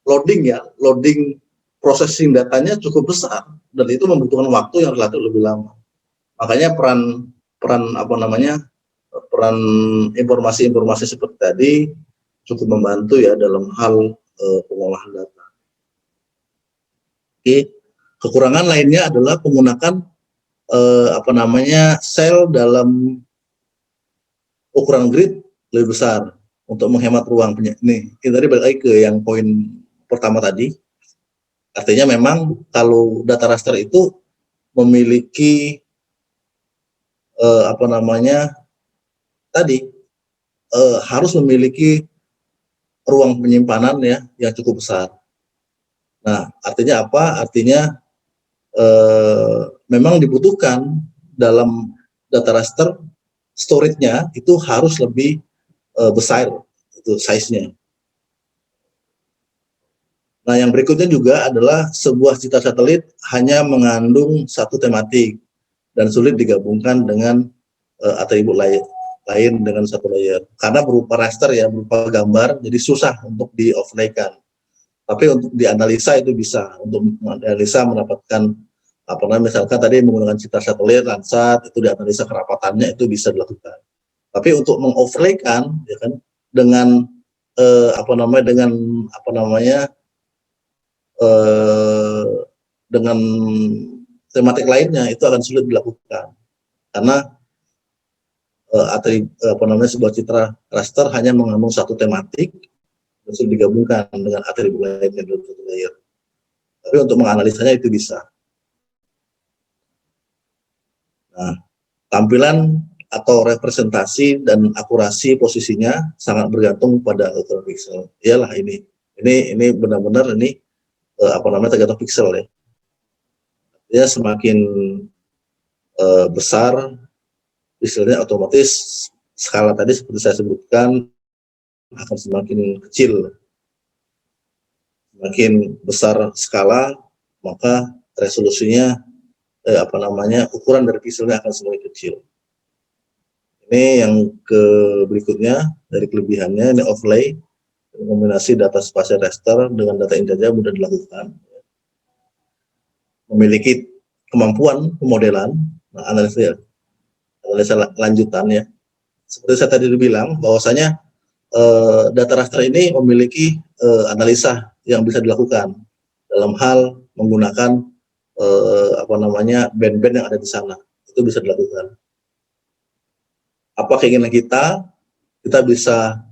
Speaker 2: loading processing datanya cukup besar dan itu membutuhkan waktu yang relatif lebih lama. Makanya peran informasi-informasi seperti tadi cukup membantu ya dalam hal pengolahan data. Oke, kekurangan lainnya adalah penggunaan sel dalam ukuran grid lebih besar untuk menghemat ruang. Nih, kita tadi balik lagi ke yang poin pertama tadi. Artinya memang kalau data raster itu memiliki harus memiliki ruang penyimpanan ya yang cukup besar. Nah, artinya apa? Artinya memang dibutuhkan dalam data raster storage-nya itu harus lebih besar itu size-nya. Nah, yang berikutnya juga adalah sebuah citra satelit hanya mengandung satu tematik dan sulit digabungkan dengan atribut lain dengan satu layer. Karena berupa raster ya, berupa gambar, jadi susah untuk di-overlaykan. Tapi untuk dianalisa itu bisa, untuk menganalisa mendapatkan misalkan tadi menggunakan citra satelit, Landsat, itu dianalisa kerapatannya itu bisa dilakukan. Tapi untuk mengoverlaykan ya kan dengan dengan tematik lainnya itu akan sulit dilakukan karena sebuah citra raster hanya mengandung satu tematik dan sulit digabungkan dengan atribut lainnya dalam satu layer. Tapi untuk menganalisanya itu bisa. Nah, tampilan atau representasi dan akurasi posisinya sangat bergantung pada ukuran pixel. Iyalah ini benar-benar ini tergantung pixel ya. Ya semakin besar pixelnya otomatis skala tadi seperti saya sebutkan akan semakin kecil. Semakin besar skala maka resolusinya ukuran dari pixelnya akan semakin kecil. Ini yang berikutnya dari kelebihannya, ini overlay kombinasi data spasial raster dengan data integer mudah dilakukan. Memiliki kemampuan pemodelan, analisa lanjutan ya, seperti saya tadi bilang bahwasanya data raster ini memiliki analisa yang bisa dilakukan dalam hal menggunakan band-band yang ada di sana. Itu bisa dilakukan. Apa keinginan kita bisa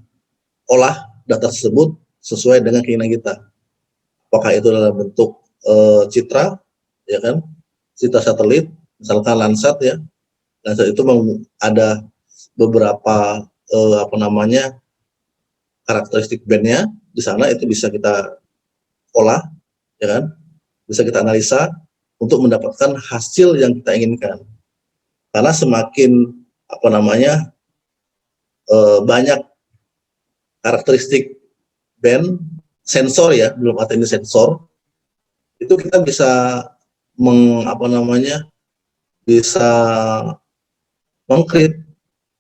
Speaker 2: olah data tersebut sesuai dengan keinginan kita. Apakah itu dalam bentuk citra, ya kan, citra satelit, misalkan Landsat ya. Landsat itu ada beberapa karakteristik bandnya di sana, itu bisa kita olah, ya kan, bisa kita analisa untuk mendapatkan hasil yang kita inginkan. Karena semakin banyak karakteristik band sensor ya, belum ada ini sensor, itu kita bisa bisa mengcreate,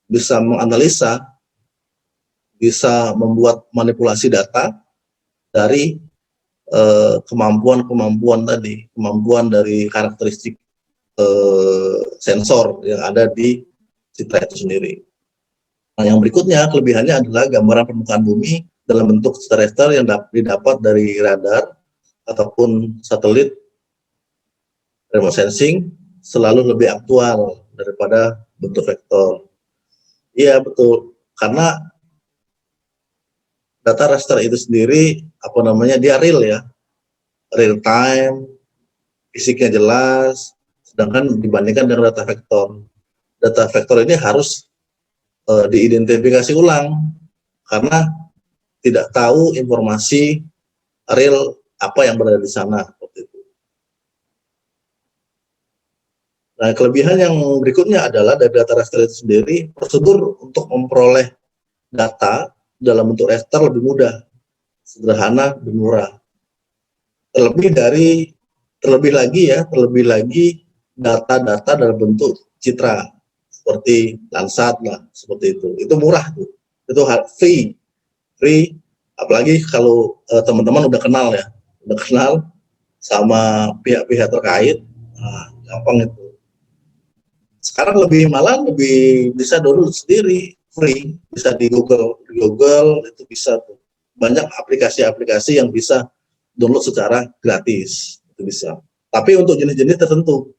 Speaker 2: bisa menganalisa, bisa membuat manipulasi data dari kemampuan dari karakteristik sensor yang ada di citra itu sendiri. Nah, yang berikutnya kelebihannya adalah gambaran permukaan bumi dalam bentuk terrestrial yang didapat dari radar ataupun satelit remote sensing selalu lebih aktual daripada bentuk vektor. Iya betul, karena data raster itu sendiri dia real ya, real time, fisiknya jelas, sedangkan dibandingkan dengan data vektor ini harus diidentifikasi ulang karena tidak tahu informasi real apa yang berada di sana seperti itu. Nah, kelebihan yang berikutnya adalah dari data raster itu sendiri, prosedur untuk memperoleh data dalam bentuk raster lebih mudah, sederhana, dan murah. Terlebih lagi data-data dalam bentuk citra seperti Landsat lah, seperti itu. Itu murah tuh. Itu free. Apalagi kalau teman-teman udah kenal sama pihak-pihak terkait, nah, gampang itu. Sekarang lebih bisa download sendiri, free, bisa di Google itu bisa tuh. Banyak aplikasi-aplikasi yang bisa download secara gratis, itu bisa. Tapi untuk jenis-jenis tertentu.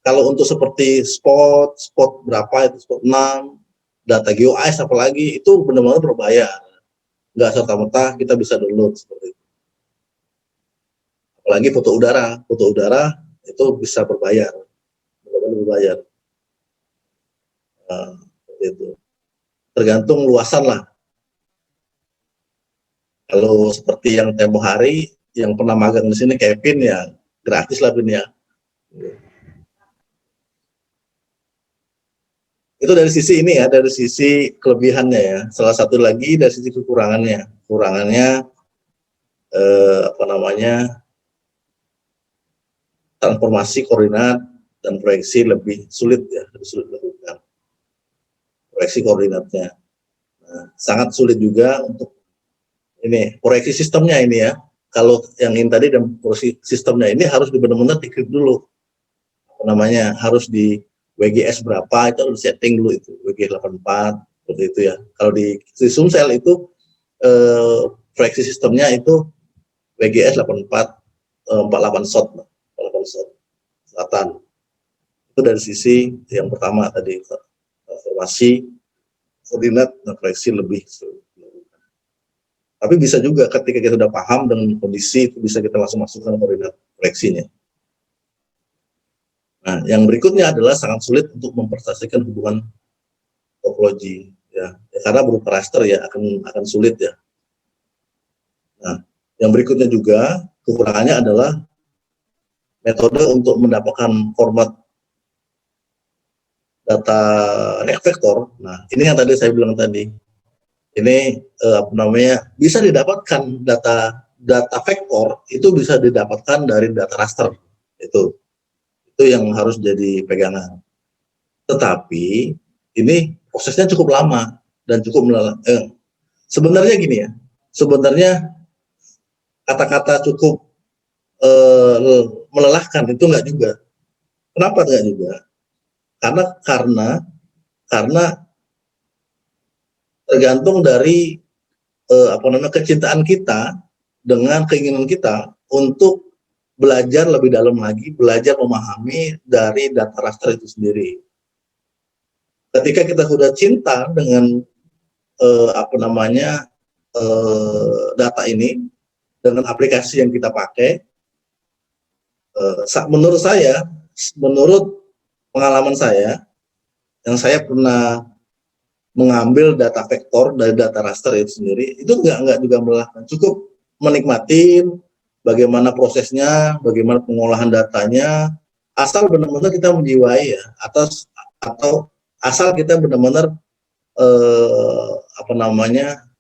Speaker 2: Kalau untuk seperti spot berapa itu, spot 6, data GeoEye apalagi, itu benar-benar berbayar. Nggak serta-merta kita bisa download seperti itu. Apalagi foto udara itu bisa berbayar, benar-benar berbayar. Nah, itu tergantung luasan lah. Kalau seperti yang tempo hari yang pernah magang di sini Kevin ya gratis lah Bin ya. Itu dari sisi ini ya, dari sisi kelebihannya ya. Salah satu lagi dari sisi kekurangannya transformasi koordinat dan proyeksi lebih sulit dilakukan. Proyeksi koordinatnya sangat sulit juga untuk ini proyeksi sistemnya ini ya. Kalau yang ini tadi dan proyeksi sistemnya ini harus benar-benar diklik dulu, harus di WGS berapa itu harus setting dulu itu WGS 84 seperti itu ya. Kalau di Sumsel itu proyeksi sistemnya itu WGS 48 shot selatan. Itu dari sisi yang pertama tadi, transformasi koordinat dan proyeksi lebih. Tapi bisa juga ketika kita sudah paham dengan kondisi itu bisa kita langsung masukkan koordinat proyeksinya. Nah, yang berikutnya adalah sangat sulit untuk mempresentasikan hubungan topologi ya karena berupa raster ya akan sulit ya. Nah, yang berikutnya juga kekurangannya adalah metode untuk mendapatkan format data vektor. Nah, ini yang tadi saya bilang tadi. Ini bisa didapatkan data vektor itu bisa didapatkan dari data raster itu yang harus jadi pegangan. Tetapi ini prosesnya cukup lama dan cukup sebenarnya gini ya. Sebenarnya kata-kata cukup melelahkan itu enggak juga. Kenapa enggak juga? Karena tergantung dari kecintaan kita dengan keinginan kita untuk belajar lebih dalam lagi, belajar memahami dari data raster itu sendiri. Ketika kita sudah cinta dengan data ini, dengan aplikasi yang kita pakai, menurut pengalaman saya, yang saya pernah mengambil data vektor dari data raster itu sendiri, itu nggak juga melelahkan, cukup menikmatin bagaimana prosesnya, bagaimana pengolahan datanya, asal benar-benar kita menjiwai ya, atau asal kita benar-benar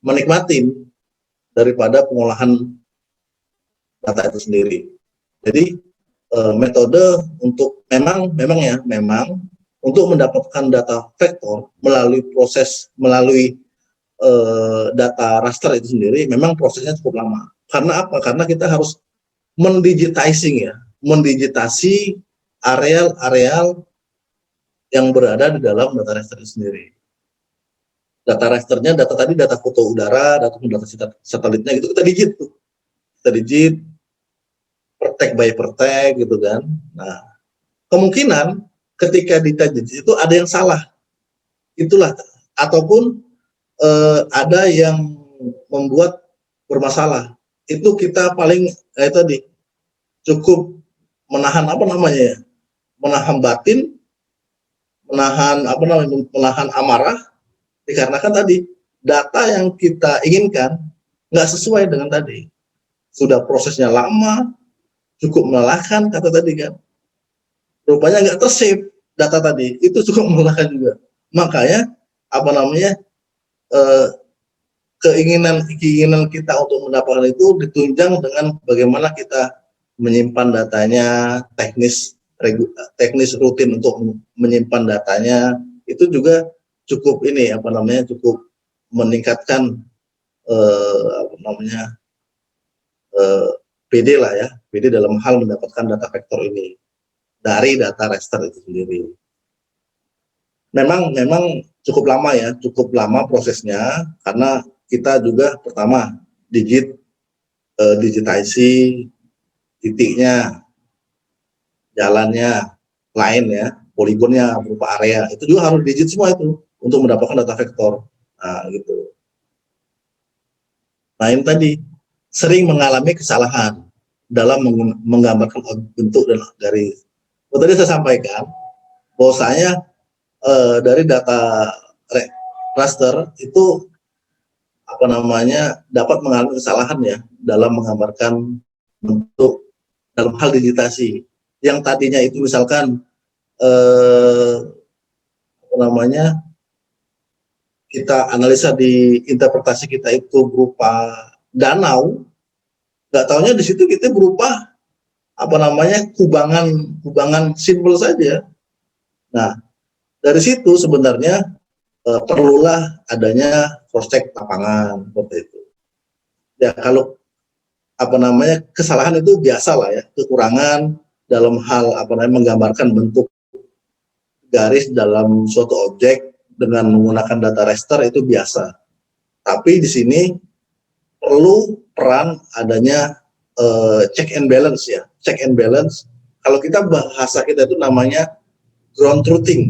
Speaker 2: menikmatin daripada pengolahan data itu sendiri. Jadi metode untuk memang untuk mendapatkan data vektor melalui data raster itu sendiri, memang prosesnya cukup lama. Karena apa? Karena kita harus mendigitasi areal-areal yang berada di dalam data raster itu sendiri. Data rasternya, data foto udara, data satelitnya gitu, kita digit per tag by per tag gitu kan. Nah, kemungkinan ketika digit itu ada yang salah, itulah, ataupun ada yang membuat bermasalah. Itu kita paling cukup menahan menahan batin, menahan amarah, dikarenakan tadi data yang kita inginkan nggak sesuai dengan tadi. Sudah prosesnya lama, cukup melelahkan kata tadi kan. Rupanya nggak tersave data tadi, itu cukup melelahkan juga. Makanya keinginan kita untuk mendapatkan itu ditunjang dengan bagaimana kita menyimpan datanya, teknis rutin untuk menyimpan datanya, itu juga cukup cukup meningkatkan PD lah ya, PD dalam hal mendapatkan data vektor ini dari data raster itu sendiri. Memang cukup lama prosesnya, karena kita juga pertama digitasi titiknya, jalannya, lain ya, poligonnya berupa area, itu juga harus digit semua itu untuk mendapatkan data vektor. Nah, gitu. Nah, ini tadi sering mengalami kesalahan dalam menggambarkan bentuk dan garis. Tadi saya sampaikan bahwasanya dari data raster itu dapat mengalami kesalahan ya dalam menggambarkan bentuk dalam hal digitasi. Yang tadinya itu misalkan kita analisa di interpretasi kita itu berupa danau, nggak taunya di situ kita berupa kubangan simbol saja. Nah, dari situ sebenarnya perlulah adanya cross check lapangan seperti itu. Ya, kalau kesalahan itu biasa lah ya, kekurangan dalam hal menggambarkan bentuk garis dalam suatu objek dengan menggunakan data raster itu biasa. Tapi di sini perlu peran adanya check and balance ya. Check and balance, kalau kita bahasa kita itu namanya ground truthing,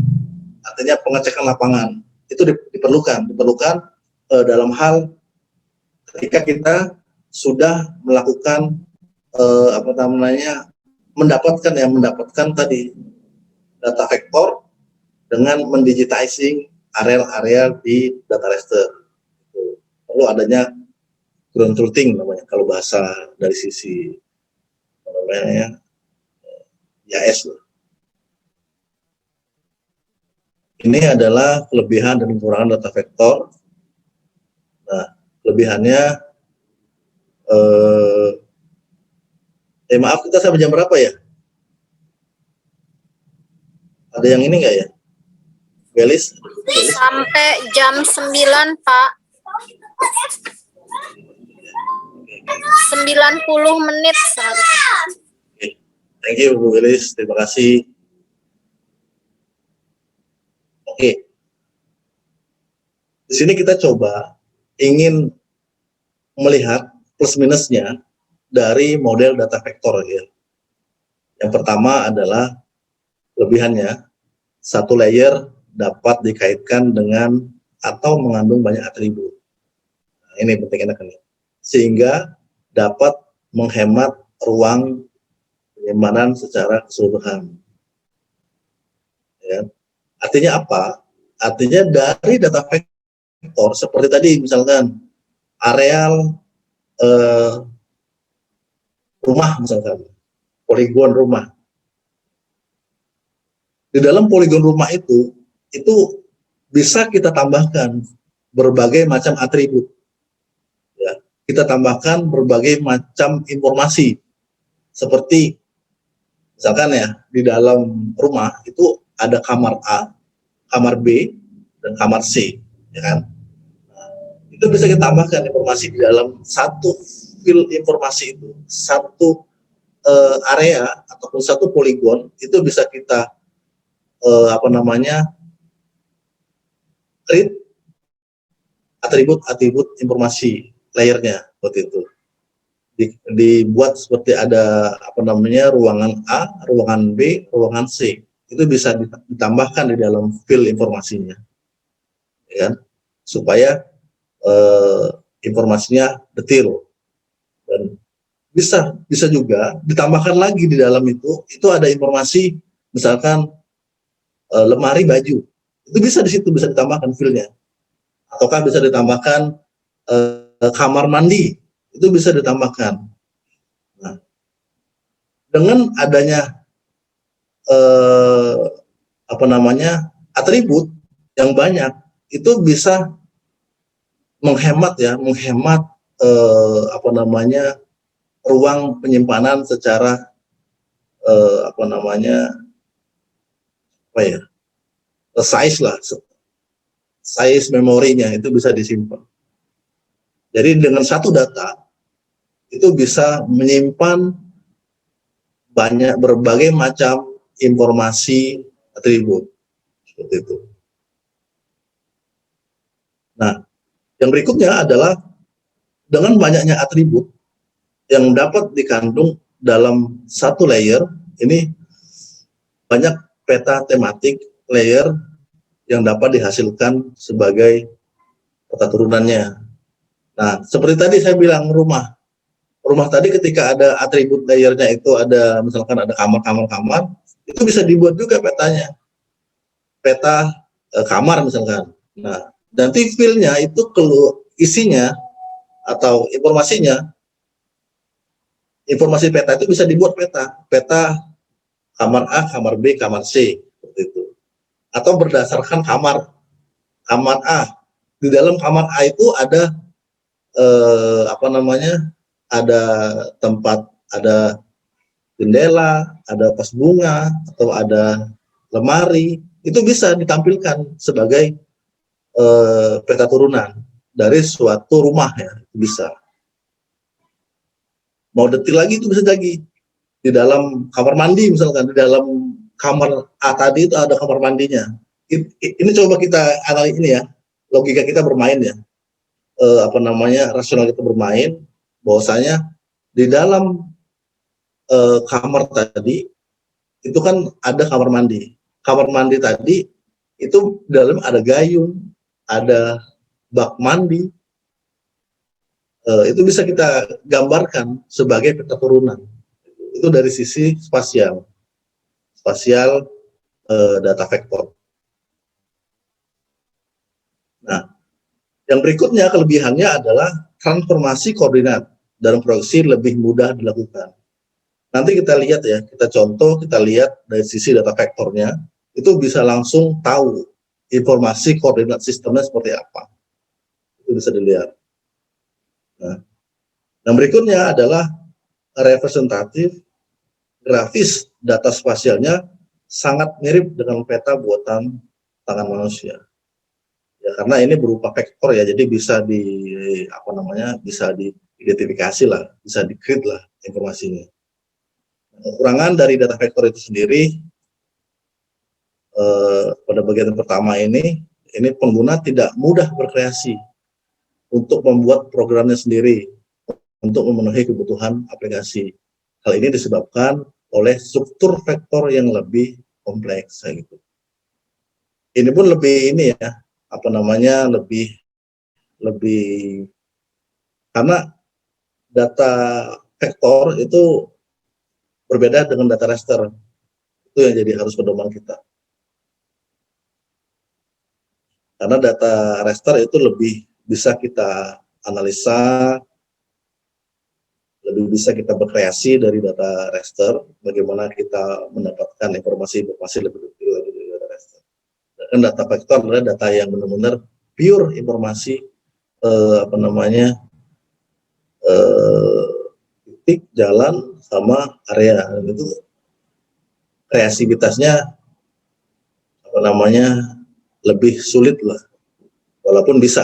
Speaker 2: artinya pengecekan lapangan. Itu diperlukan dalam hal ketika kita sudah melakukan mendapatkan tadi data vektor dengan mendigitizing area-area di data raster. Perlu adanya ground truthing namanya kalau bahasa dari sisi IAS. Ini adalah kelebihan dan kekurangan data vektor. Nah, kelebihannya maaf, kita sampai jam berapa ya? Ada yang ini nggak ya? Belis?
Speaker 1: Sampai jam 9, Pak. 90 menit seharusnya.
Speaker 2: Okay. Thank you, Bu Belis. Terima kasih. Oke. Di sini kita coba ingin melihat plus minusnya dari model data vektor ya. Yang pertama adalah kelebihannya, satu layer dapat dikaitkan dengan atau mengandung banyak atribut. Nah, ini pentingnya kan, sehingga dapat menghemat ruang penyimpanan secara keseluruhan. Ya. Artinya apa? Artinya dari data vektor seperti tadi misalkan areal rumah misalkan, poligon rumah. Di dalam poligon rumah itu bisa kita tambahkan berbagai macam atribut. Ya. Kita tambahkan berbagai macam informasi. Seperti misalkan ya, di dalam rumah itu ada kamar A, kamar B, dan kamar C. Ya kan? Nah, itu bisa kita tambahkan informasi di dalam satu file informasi itu, satu area ataupun satu poligon itu bisa kita create atribut-atribut informasi layernya seperti itu. Dibuat seperti ada ruangan A, ruangan B, ruangan C. Itu bisa ditambahkan di dalam file informasinya, ya kan? Supaya informasinya detail. Dan bisa juga ditambahkan lagi di dalam itu ada informasi misalkan lemari baju, itu bisa di situ bisa ditambahkan filenya, ataukah bisa ditambahkan kamar mandi, itu bisa ditambahkan. Nah, dengan adanya atribut yang banyak, itu bisa menghemat ruang penyimpanan secara size memorinya itu bisa disimpan. Jadi dengan satu data itu bisa menyimpan berbagai macam informasi atribut seperti itu. Nah, yang berikutnya adalah dengan banyaknya atribut yang dapat dikandung dalam satu layer, ini banyak peta tematik layer yang dapat dihasilkan sebagai peta turunannya. Nah, seperti tadi saya bilang rumah tadi ketika ada atribut layernya itu ada misalkan ada kamar, itu bisa dibuat juga petanya, peta kamar misalkan. Nah, nanti filenya itu isinya atau informasi peta itu bisa dibuat peta kamar A, kamar B, kamar C seperti itu. Atau berdasarkan kamar A, di dalam kamar A itu ada ada tempat, ada jendela, ada vas bunga, atau ada lemari, itu bisa ditampilkan sebagai peta turunan dari suatu rumah ya, bisa. Mau detail lagi itu bisa lagi di dalam kamar mandi misalkan, di dalam kamar A tadi itu ada kamar mandinya. Ini coba kita analis ini ya, logika kita bermain ya, rasional kita bermain, bahwasanya di dalam kamar tadi itu kan ada kamar mandi. Kamar mandi tadi itu di dalam ada gayung, ada bak mandi. Itu bisa kita gambarkan sebagai peta turunan. Itu dari sisi spasial data vektor. Nah, yang berikutnya kelebihannya adalah transformasi koordinat dalam proyeksi lebih mudah dilakukan. Nanti kita lihat ya, kita lihat dari sisi data vektornya, itu bisa langsung tahu informasi koordinat sistemnya seperti apa. Itu bisa dilihat. Nah, yang berikutnya adalah representatif grafis data spasialnya sangat mirip dengan peta buatan tangan manusia. Ya, karena ini berupa vektor ya, jadi bisa bisa diidentifikasi lah, bisa di-create lah informasinya. Kekurangan dari data vektor itu sendiri pada bagian pertama ini ini pengguna tidak mudah berkreasi untuk membuat programnya sendiri untuk memenuhi kebutuhan aplikasi. Hal ini disebabkan oleh struktur vektor yang lebih kompleks gitu. Ini pun lebih ini ya, lebih karena data vektor itu berbeda dengan data raster. Itu yang jadi harus pedoman kita. Karena data raster itu lebih bisa kita analisa, lebih bisa kita berkreasi dari data raster, bagaimana kita mendapatkan informasi-informasi lebih detail lagi dari data raster. Dan data vektor adalah data yang benar-benar pure informasi titik, jalan, sama area. Dan itu kreativitasnya lebih sulit lah, walaupun bisa.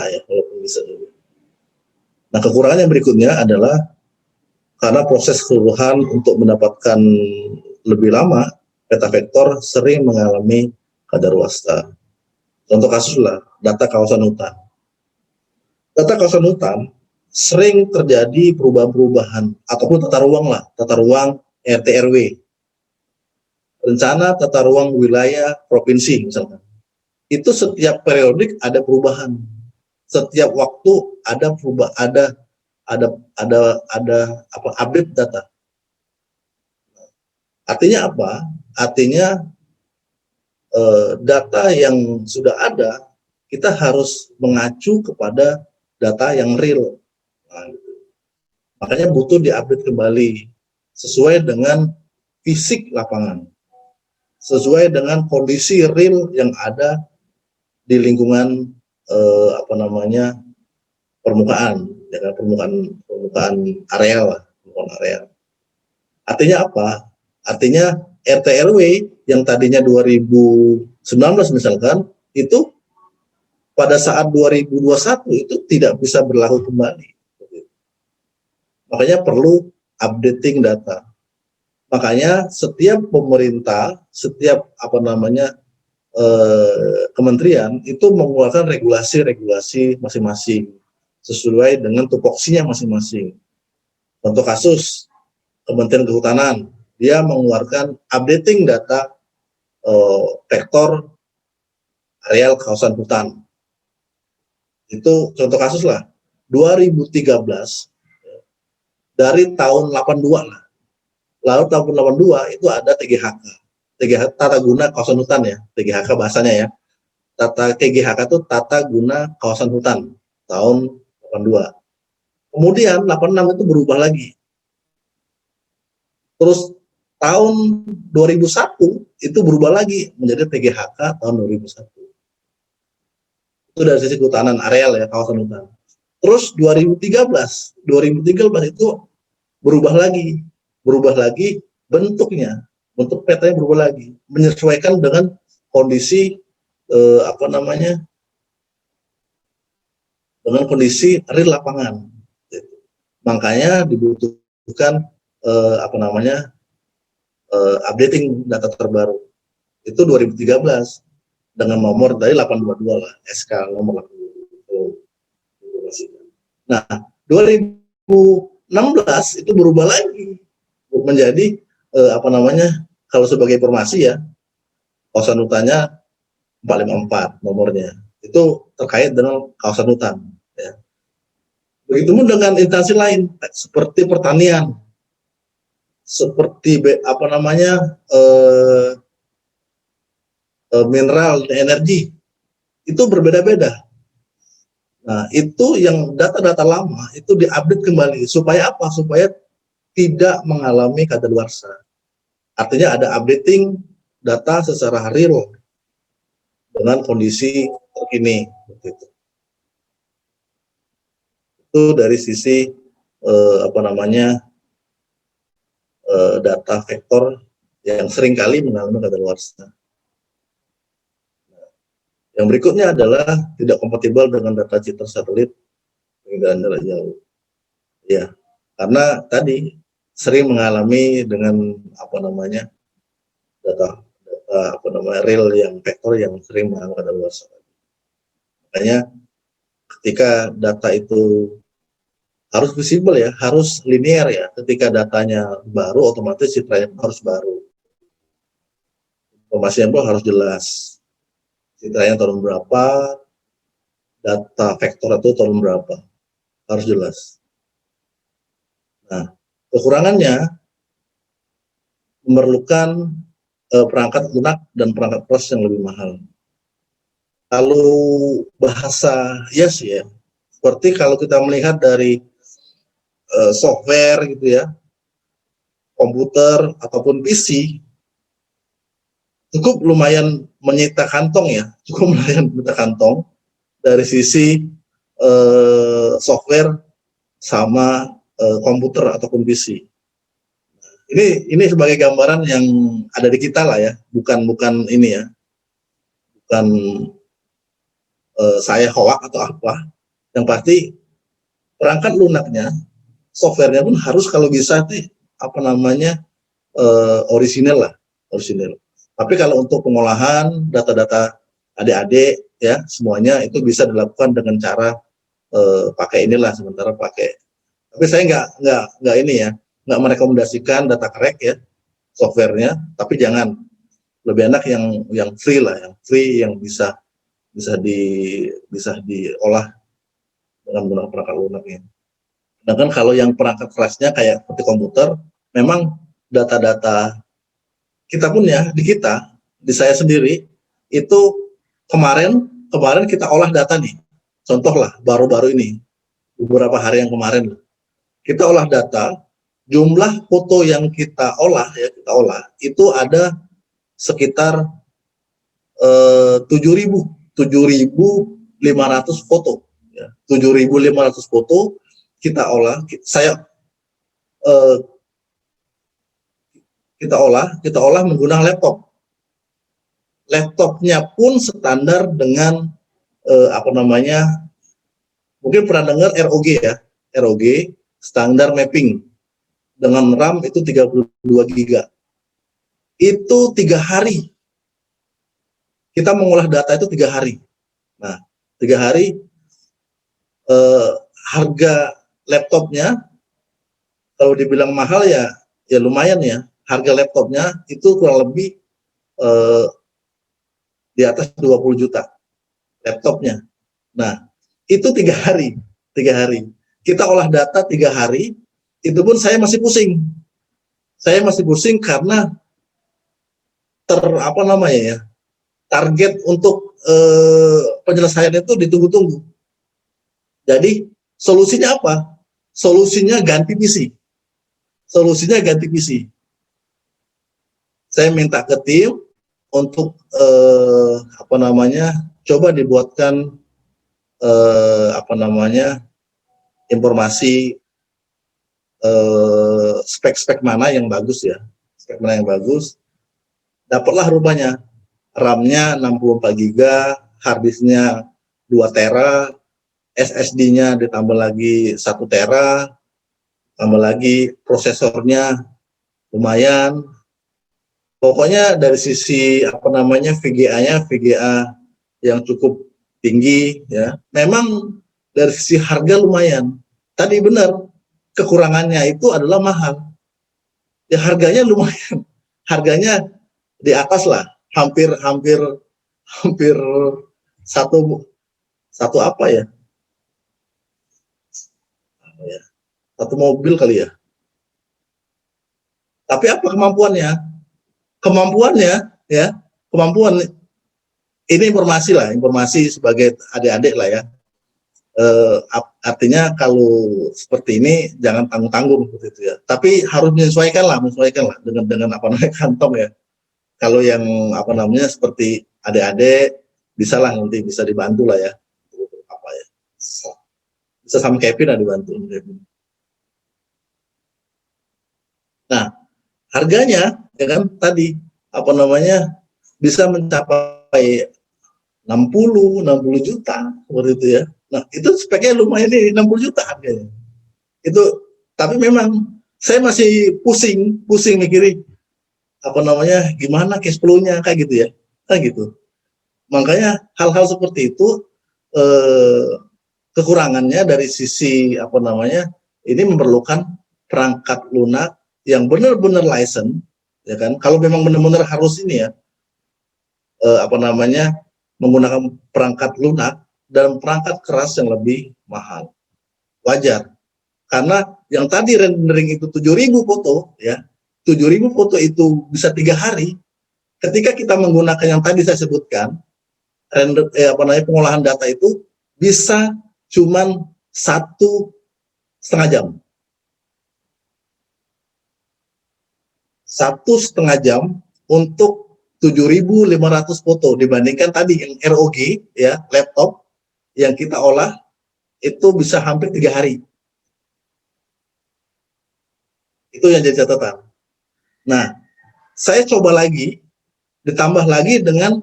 Speaker 2: Nah, kekurangannya berikutnya adalah karena proses keseluruhan untuk mendapatkan lebih lama, peta vektor sering mengalami kadaluarsa. Contoh kasus lah, data kawasan hutan. Data kawasan hutan sering terjadi perubahan-perubahan ataupun tata ruang RT RW, rencana tata ruang wilayah provinsi misalkan. Itu setiap periodik ada perubahan, setiap waktu ada update data. Artinya apa? Artinya data yang sudah ada kita harus mengacu kepada data yang real. Nah, gitu. Makanya butuh diupdate kembali sesuai dengan fisik lapangan, sesuai dengan kondisi real yang ada di lingkungan permukaan, ya kan, permukaan areal. Artinya apa? Artinya RT RW yang tadinya 2019 misalkan, itu pada saat 2021 itu tidak bisa berlaku kembali. Makanya perlu updating data. Makanya setiap pemerintah, setiap kementerian itu mengeluarkan regulasi-regulasi masing-masing sesuai dengan tupoksinya masing-masing. Contoh kasus Kementerian Kehutanan, dia mengeluarkan updating data vektor areal kawasan hutan. Itu contoh kasus lah. 2013 dari tahun 82 lah. Lalu tahun 82 itu ada TGHK. Tata guna kawasan hutan ya, TGHK bahasanya ya. TGHK itu tata guna kawasan hutan tahun 82. Kemudian 86 itu berubah lagi. Terus tahun 2001 itu berubah lagi menjadi TGHK tahun 2001. Itu dari sisi kehutanan areal ya, kawasan hutan. Terus 2013 itu berubah lagi bentuknya, bentuk petanya berubah lagi, menyesuaikan dengan kondisi dengan kondisi real lapangan. Makanya dibutuhkan updating data terbaru. Itu 2013 dengan nomor dari 822 lah, SK nomor 822. Nah, 2016 itu berubah lagi menjadi kalau sebagai informasi ya, kawasan hutannya 454 nomornya. Itu terkait dengan kawasan hutan ya. Begitupun dengan instansi lain seperti pertanian, seperti mineral dan energi, itu berbeda-beda. Nah, itu yang data-data lama itu diupdate kembali supaya apa? Supaya tidak mengalami kadaluarsa. Artinya ada updating data secara real dengan kondisi terkini. Itu dari sisi data vektor yang seringkali mengalami kadaluarsa. Yang berikutnya adalah tidak kompatibel dengan data citra satelit dan jarak jauh. Ya, karena tadi sering mengalami dengan data real yang vektor yang sering mengalami kadaluarsa. Makanya ketika data itu harus visible ya, harus linear ya. Ketika datanya baru, otomatis citranya harus baru. Informasinya pun harus jelas. Citranya tahun berapa, data vektor itu tahun berapa, harus jelas. Nah, kekurangannya memerlukan perangkat lunak dan perangkat pros yang lebih mahal. Kalau bahasa yes ya, seperti kalau kita melihat dari software gitu ya, komputer ataupun PC, cukup lumayan menyita kantong ya, cukup lumayan menyita kantong dari sisi software sama komputer ataupun PC. Ini sebagai gambaran yang ada di kita lah ya, bukan ini ya, bukan saya hoak atau apa. Yang pasti perangkat lunaknya, softwarenya pun harus kalau bisa orisinal lah, orisinal. Tapi kalau untuk pengolahan data-data adik-adik ya, semuanya itu bisa dilakukan dengan cara pakai inilah, sementara pakai. Tapi saya nggak ini ya, nggak merekomendasikan data crack ya softwarenya, tapi jangan, lebih enak yang free lah, yang free yang bisa diolah dengan menggunakan perangkat lunaknya. Sedangkan kalau yang perangkat kerasnya kayak seperti komputer, memang data-data kita pun ya, di saya sendiri itu kemarin kita olah data nih, contoh lah baru-baru ini, beberapa hari yang kemarin kita olah data, jumlah foto yang kita olah itu ada sekitar 7.500 foto ya. 7.500 foto kita olah, kita olah menggunakan laptopnya pun standar dengan mungkin pernah dengar ROG ya, ROG standar mapping dengan RAM itu 32 GB. Itu 3 hari. Kita mengolah data itu 3 hari. Nah, 3 hari harga laptopnya kalau dibilang mahal ya lumayan ya. Harga laptopnya itu kurang lebih di atas 20 juta laptopnya. Nah, itu 3 hari. Kita olah data 3 hari, itu pun saya masih pusing. Saya masih pusing karena target untuk penyelesaian itu ditunggu-tunggu. Jadi solusinya apa? Solusinya ganti PC. Saya minta ke tim untuk coba dibuatkan informasi spek-spek mana yang bagus ya, dapatlah rupanya RAM-nya 64 GB, harddisknya 2 tera, SSD-nya ditambah lagi 1 tera, tambah lagi prosesornya lumayan. Pokoknya dari sisi VGA-nya VGA yang cukup tinggi ya. Memang dari sisi harga lumayan. Tadi benar, kekurangannya itu adalah mahal. Ya harganya lumayan. Harganya di atas lah, hampir satu satu mobil kali ya. Tapi apa kemampuan ini informasi sebagai adik-adik lah ya. Artinya kalau seperti ini jangan tanggung-tanggung seperti itu ya. Tapi harus menyesuaikan lah dengan kantong ya. Kalau yang seperti adik-adik nanti bisa dibantu lah ya. Bisa sama Kevin lah dibantu. Nah, harganya ya kan tadi bisa mencapai 60 juta seperti itu ya. Nah, itu speknya lumayan nih, 60 juta harganya. Itu tapi memang saya masih pusing mikirin gimana cash flow-nya kayak gitu ya. Kan gitu. Makanya hal-hal seperti itu kekurangannya dari sisi apa namanya, ini memerlukan perangkat lunak yang benar-benar license, ya kan? Kalau memang benar-benar harus ini ya, apa namanya, menggunakan perangkat lunak dan perangkat keras yang lebih mahal. Wajar. Karena yang tadi rendering itu 7.000 foto, ya, 7.000 foto itu bisa 3 hari. Ketika kita menggunakan yang tadi saya sebutkan, apa namanya, pengolahan data itu bisa cuman 1,5 jam. 1,5 jam untuk 7.500 foto dibandingkan tadi yang ROG, ya, laptop yang kita olah itu bisa hampir 3 hari. Itu yang jadi catatan. Nah, saya coba lagi, ditambah lagi dengan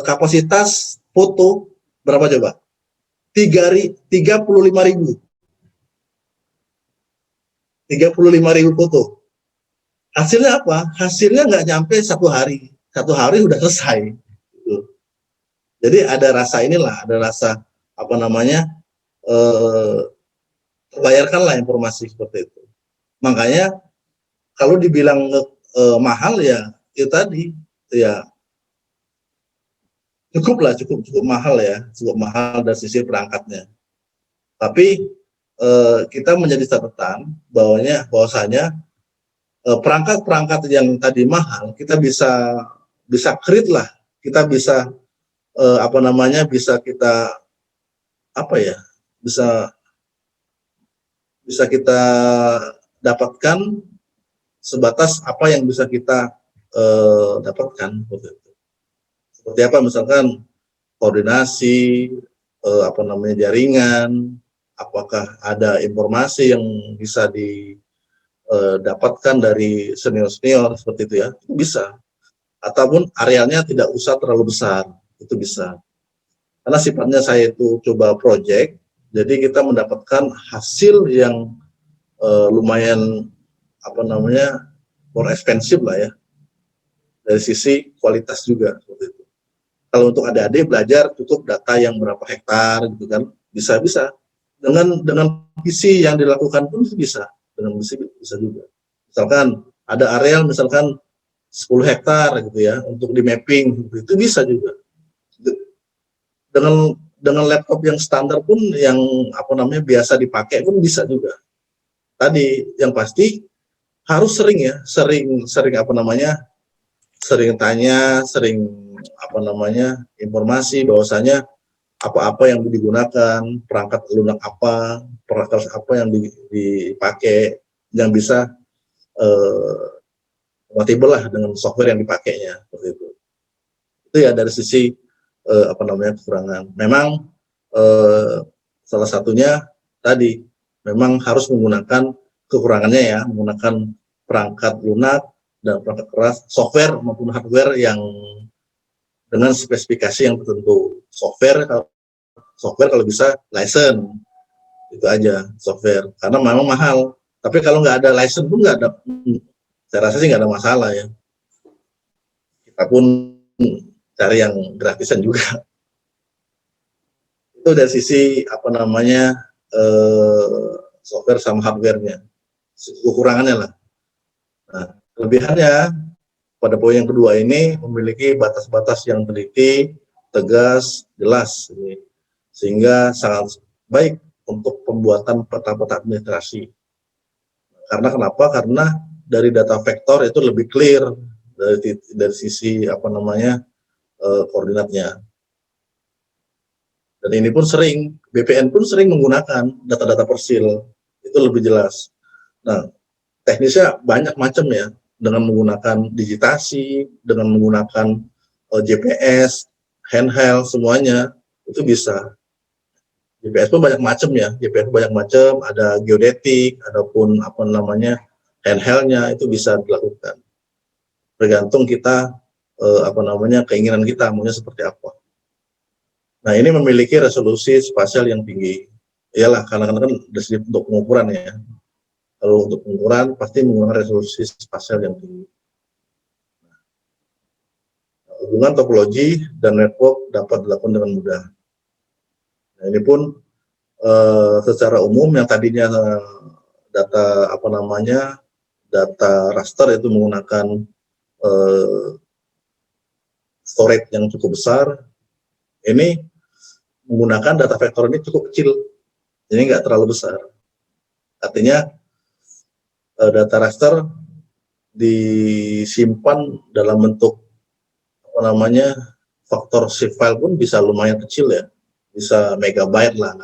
Speaker 2: kapasitas foto berapa coba? 35.000. 35.000 foto. Hasilnya apa? Hasilnya nggak nyampe 1 hari. 1 hari udah selesai. Gitu. Jadi ada rasa inilah, ada rasa apa namanya, terbayarkanlah informasi seperti itu. Makanya kalau dibilang mahal ya, itu tadi ya cukup mahal ya, cukup mahal dari sisi perangkatnya. Tapi kita menjadi catatan bahwasanya perangkat-perangkat yang tadi mahal kita bisa create lah, kita bisa apa namanya, bisa kita apa ya, bisa kita dapatkan sebatas apa yang bisa kita dapatkan. Seperti apa, misalkan koordinasi, apa namanya, jaringan, apakah ada informasi yang bisa didapatkan dari senior-senior seperti itu ya, itu bisa. Ataupun arealnya tidak usah terlalu besar, itu bisa. Karena sifatnya saya itu coba project, jadi kita mendapatkan hasil yang lumayan apa namanya, more expensive lah ya, dari sisi kualitas juga seperti itu. Kalau untuk adik-adik belajar cukup data yang berapa hektar gitu kan, bisa dengan visi yang dilakukan pun bisa, dengan visi bisa juga. Misalkan ada areal misalkan 10 hektar gitu ya, untuk di mapping itu bisa juga. Dengan laptop yang standar pun, yang apa namanya biasa dipakai pun bisa juga. Tadi yang pasti harus sering ya, sering apa namanya, sering tanya, sering apa namanya, informasi bahwasanya apa-apa yang digunakan, perangkat lunak apa, perangkat apa yang dipakai, yang bisa kompatibel lah dengan software yang dipakainya, seperti itu. Itu ya dari sisi apa namanya, kekurangan. Memang salah satunya tadi memang harus menggunakan kekurangannya ya, menggunakan perangkat lunak dan perangkat keras, software maupun hardware yang dengan spesifikasi yang tertentu. Software kalau bisa license, itu aja software, karena memang mahal. Tapi kalau nggak ada license pun nggak ada, saya rasa sih nggak ada masalah ya. Kita pun cari yang gratisan juga. Itu dari sisi apa namanya, software sama hardware-nya, kekurangannya lah. Nah, kelebihannya pada poin yang kedua ini memiliki batas-batas yang teliti, tegas, jelas, sehingga sangat baik untuk pembuatan peta-peta administrasi. Karena kenapa? Karena dari data vektor itu lebih clear dari sisi apa namanya, koordinatnya. Dan ini pun sering, BPN pun sering menggunakan data-data persil, itu lebih jelas. Nah, teknisnya banyak macam ya, dengan menggunakan digitasi, dengan menggunakan GPS, handheld, semuanya itu bisa. GPS pun banyak macam ya, GPS banyak macam, ada geodetik, adapun apa namanya, handheldnya itu bisa dilakukan. Tergantung kita apa namanya, keinginan kita maunya seperti apa. Nah, ini memiliki resolusi spasial yang tinggi. Iyalah, karena kan untuk pengukuran ya. Kalau untuk pengukuran pasti menggunakan resolusi spasial yang tinggi. Hubungan topologi dan network dapat dilakukan dengan mudah. Nah, ini pun secara umum yang tadinya data data raster itu menggunakan storage yang cukup besar, ini menggunakan data vektor ini cukup kecil, jadi nggak terlalu besar. Artinya data raster disimpan dalam bentuk faktor zip file pun bisa lumayan kecil ya, bisa megabyte lah.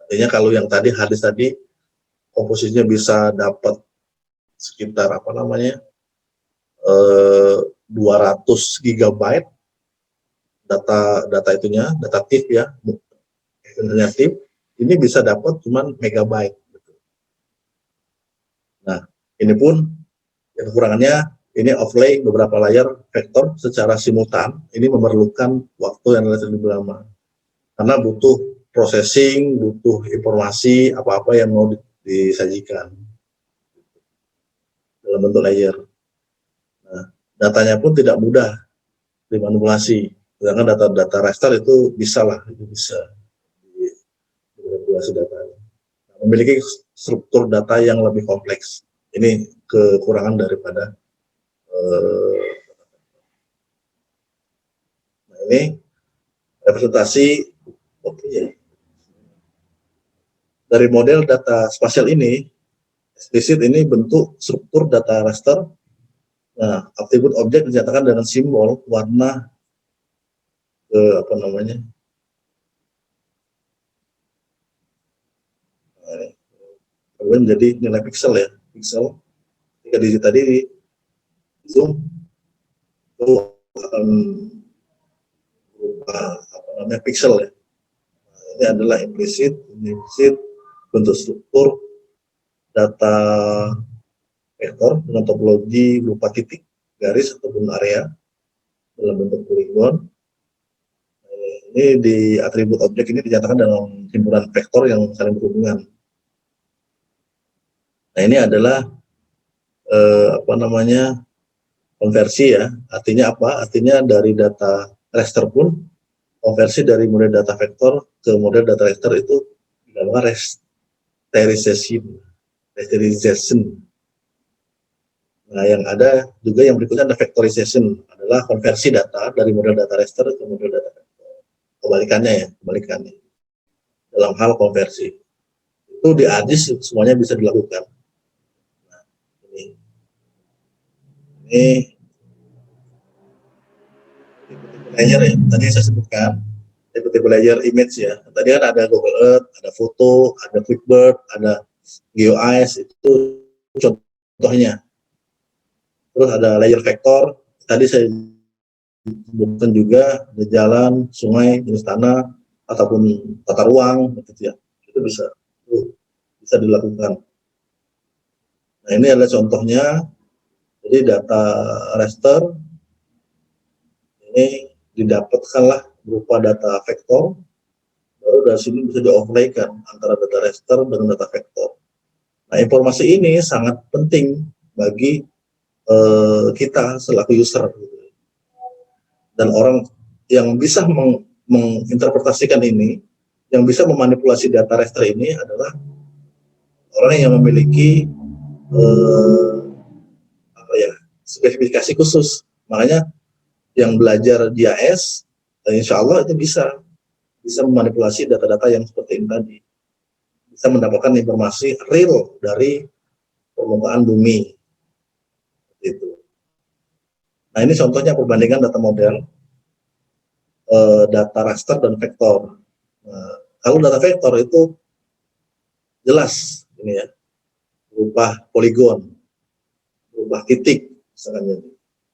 Speaker 2: Artinya kalau yang tadi harddisk tadi komposisinya bisa dapat sekitar 200 gigabyte data itunya, data TIFF ya, TIFF, ini bisa dapat cuman megabyte. Nah, ini pun kekurangannya, ini overlay beberapa layar vektor secara simultan, ini memerlukan waktu yang lebih lama. Karena butuh processing, butuh informasi apa-apa yang mau disajikan dalam bentuk layer. Nah, datanya pun tidak mudah dimanipulasi. Sedangkan data raster itu bisa dimanipulasi datanya. Nah, memiliki struktur data yang lebih kompleks. Ini kekurangan daripada nah, ini representasi dari model data spasial ini. Eksplisit ini bentuk struktur data raster. Nah, atribut objek dinyatakan dengan simbol warna menjadi nilai piksel ya, piksel. Jika digit tadi di zoom itu akan berupa piksel ya. Nah, ini adalah implisit bentuk struktur data vektor dengan topologi berupa titik, garis ataupun area dalam bentuk poligon. Ini di atribut objek ini dinyatakan dalam simpulan vektor yang saling berhubungan. Nah, ini adalah konversi ya. Artinya apa? Artinya dari data raster pun konversi dari model data vektor ke model data raster itu dinamakan rasterization. Nah, yang ada juga yang berikutnya ada vectorization, adalah konversi data dari model data raster ke model data vektor. Kebalikannya dalam hal konversi itu di ARGIS semuanya bisa dilakukan. Nah, ini layer ya, tadi saya sebutkan tipe-tipe layer image ya. Tadi kan ada Google Earth, ada foto, ada QuickBird, ada GeoEyes, itu contohnya. Terus ada layer vektor, tadi saya sebutkan juga ada jalan, sungai, jenis tanah, ataupun tata ruang, gitu ya. Itu bisa dilakukan. Nah, ini adalah contohnya. Jadi data raster ini didapatkanlah berupa data vektor, baru dari sini bisa di-overlaykan antara data raster dengan data vektor. Nah, informasi ini sangat penting bagi kita selaku user, dan orang yang bisa menginterpretasikan ini, yang bisa memanipulasi data raster ini adalah orang yang memiliki spesifikasi khusus. Makanya yang belajar GIS, insya Allah itu bisa memanipulasi data-data yang seperti ini tadi, bisa mendapatkan informasi real dari permukaan bumi. Gitu. Nah, ini contohnya perbandingan data model, data raster dan vektor. Nah, kalau data vektor itu jelas ini ya, berupa poligon, berupa titik, misalnya,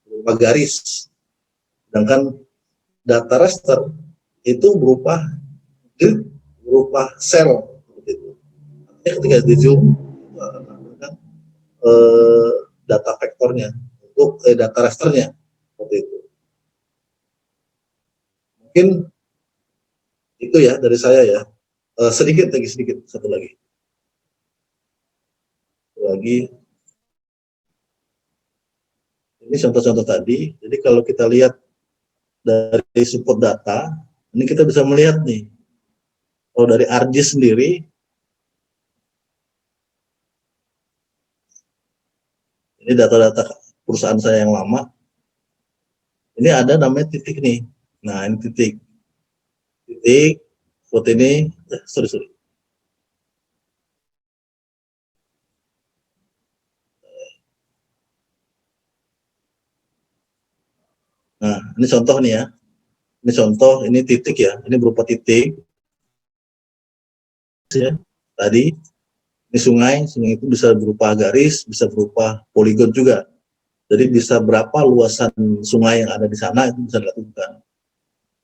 Speaker 2: berupa garis. Sedangkan data raster itu berupa grid, berupa sel. Gitu. Ketika di zoom, data vektornya untuk data rasternya seperti itu. Mungkin itu ya dari saya ya. Sedikit satu lagi. Ini contoh-contoh tadi. Jadi kalau kita lihat dari support data, ini kita bisa melihat nih Kalau dari ARGIS sendiri, ini data-data perusahaan saya yang lama. Ini ada namanya titik nih. Nah, ini titik. Titik, seperti ini. Sorry. Nah, ini contoh nih ya. Ini contoh, ini titik ya. Ini berupa titik. Ya, tadi, ini sungai itu bisa berupa garis, bisa berupa poligon juga. Jadi bisa berapa luasan sungai yang ada di sana itu bisa dilakukan.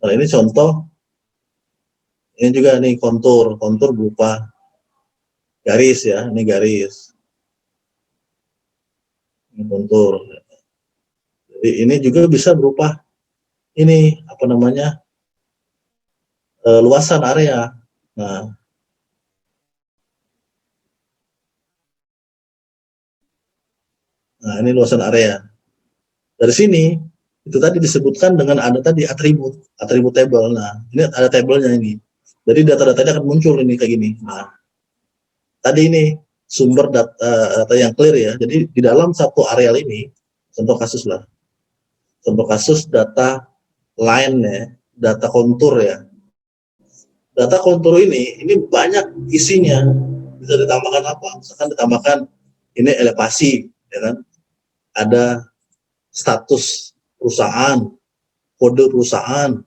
Speaker 2: Nah, ini contoh, ini juga nih kontur berupa garis ya, ini garis. Ini kontur. Jadi ini juga bisa berupa ini apa namanya luasan area. Nah, ini luasan area. Dari sini itu tadi disebutkan dengan ada tadi atribut table. Nah, ini ada tabelnya ini. Jadi data-datanya akan muncul ini kayak gini. Nah, tadi ini sumber data yang clear ya. Jadi di dalam satu areal ini, contoh kasus lah, contoh kasus data line ya, data kontur ya. Data kontur ini banyak isinya. Bisa ditambahkan apa? Misalkan ditambahkan ini elevasi, ya kan? Ada status perusahaan, kode perusahaan,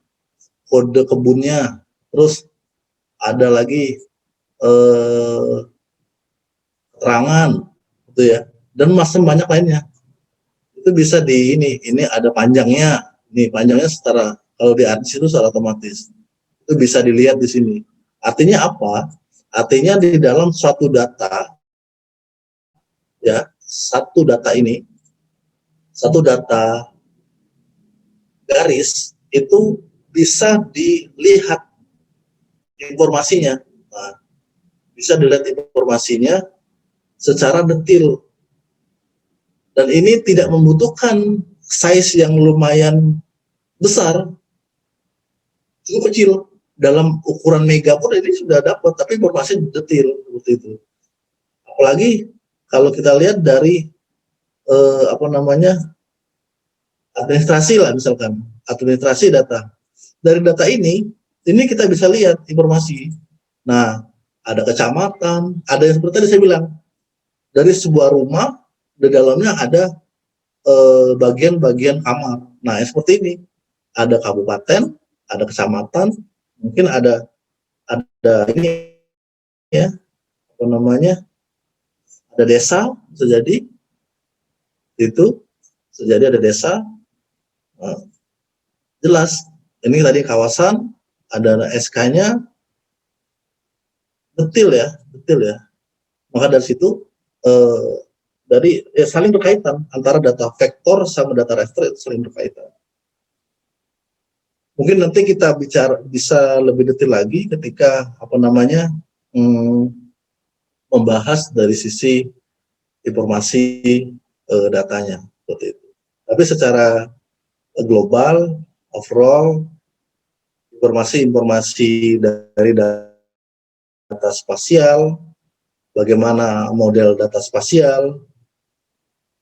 Speaker 2: kode kebunnya, terus ada lagi keterangan, gitu ya, dan masih banyak lainnya. Itu bisa di ini ada panjangnya, nih panjangnya secara kalau di ARGIS itu secara otomatis itu bisa dilihat di sini. Artinya apa? Artinya di dalam suatu data, ya, satu data garis itu bisa dilihat informasinya. Nah, bisa dilihat informasinya secara detail. Dan ini tidak membutuhkan size yang lumayan besar, cukup kecil. Dalam ukuran mega pun ini sudah dapat, tapi informasi detail seperti itu. Apalagi kalau kita lihat dari administrasi lah, misalkan administrasi data. Dari data ini kita bisa lihat informasi. Nah, ada kecamatan, ada yang seperti tadi saya bilang, dari sebuah rumah di dalamnya ada bagian-bagian kamar. Nah, seperti ini, ada kabupaten, ada kecamatan, mungkin ada ini ya, apa namanya, ada desa, bisa jadi itu, bisa jadi ada desa. Nah, jelas ini tadi kawasan, ada SK-nya, detail ya. Maka dari situ saling berkaitan antara data vektor sama data raster, itu saling berkaitan. Mungkin nanti kita bisa lebih detail lagi ketika membahas dari sisi informasi datanya seperti itu. Tapi secara global, overall, informasi dari data spasial, bagaimana model data spasial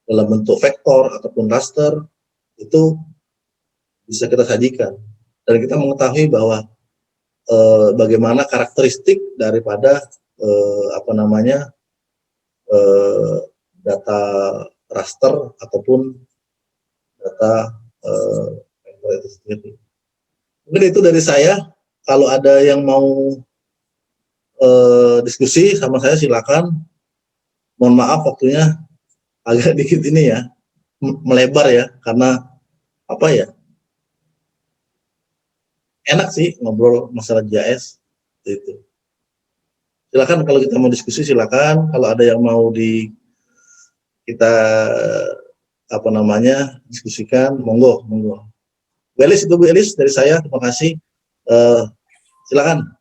Speaker 2: dalam bentuk vektor ataupun raster, itu bisa kita sajikan. Dan kita mengetahui bahwa bagaimana karakteristik daripada data raster ataupun data vektor itu sendiri. Mungkin itu dari saya. Kalau ada yang mau diskusi sama saya silakan. Mohon maaf waktunya agak dikit ini ya, melebar ya, karena apa ya, enak sih ngobrol masalah GIS itu. Silakan kalau kita mau diskusi, silakan. Kalau ada yang mau kita diskusikan, monggo. Bu Elis, itu Bu Elis dari saya, terima kasih. Silakan.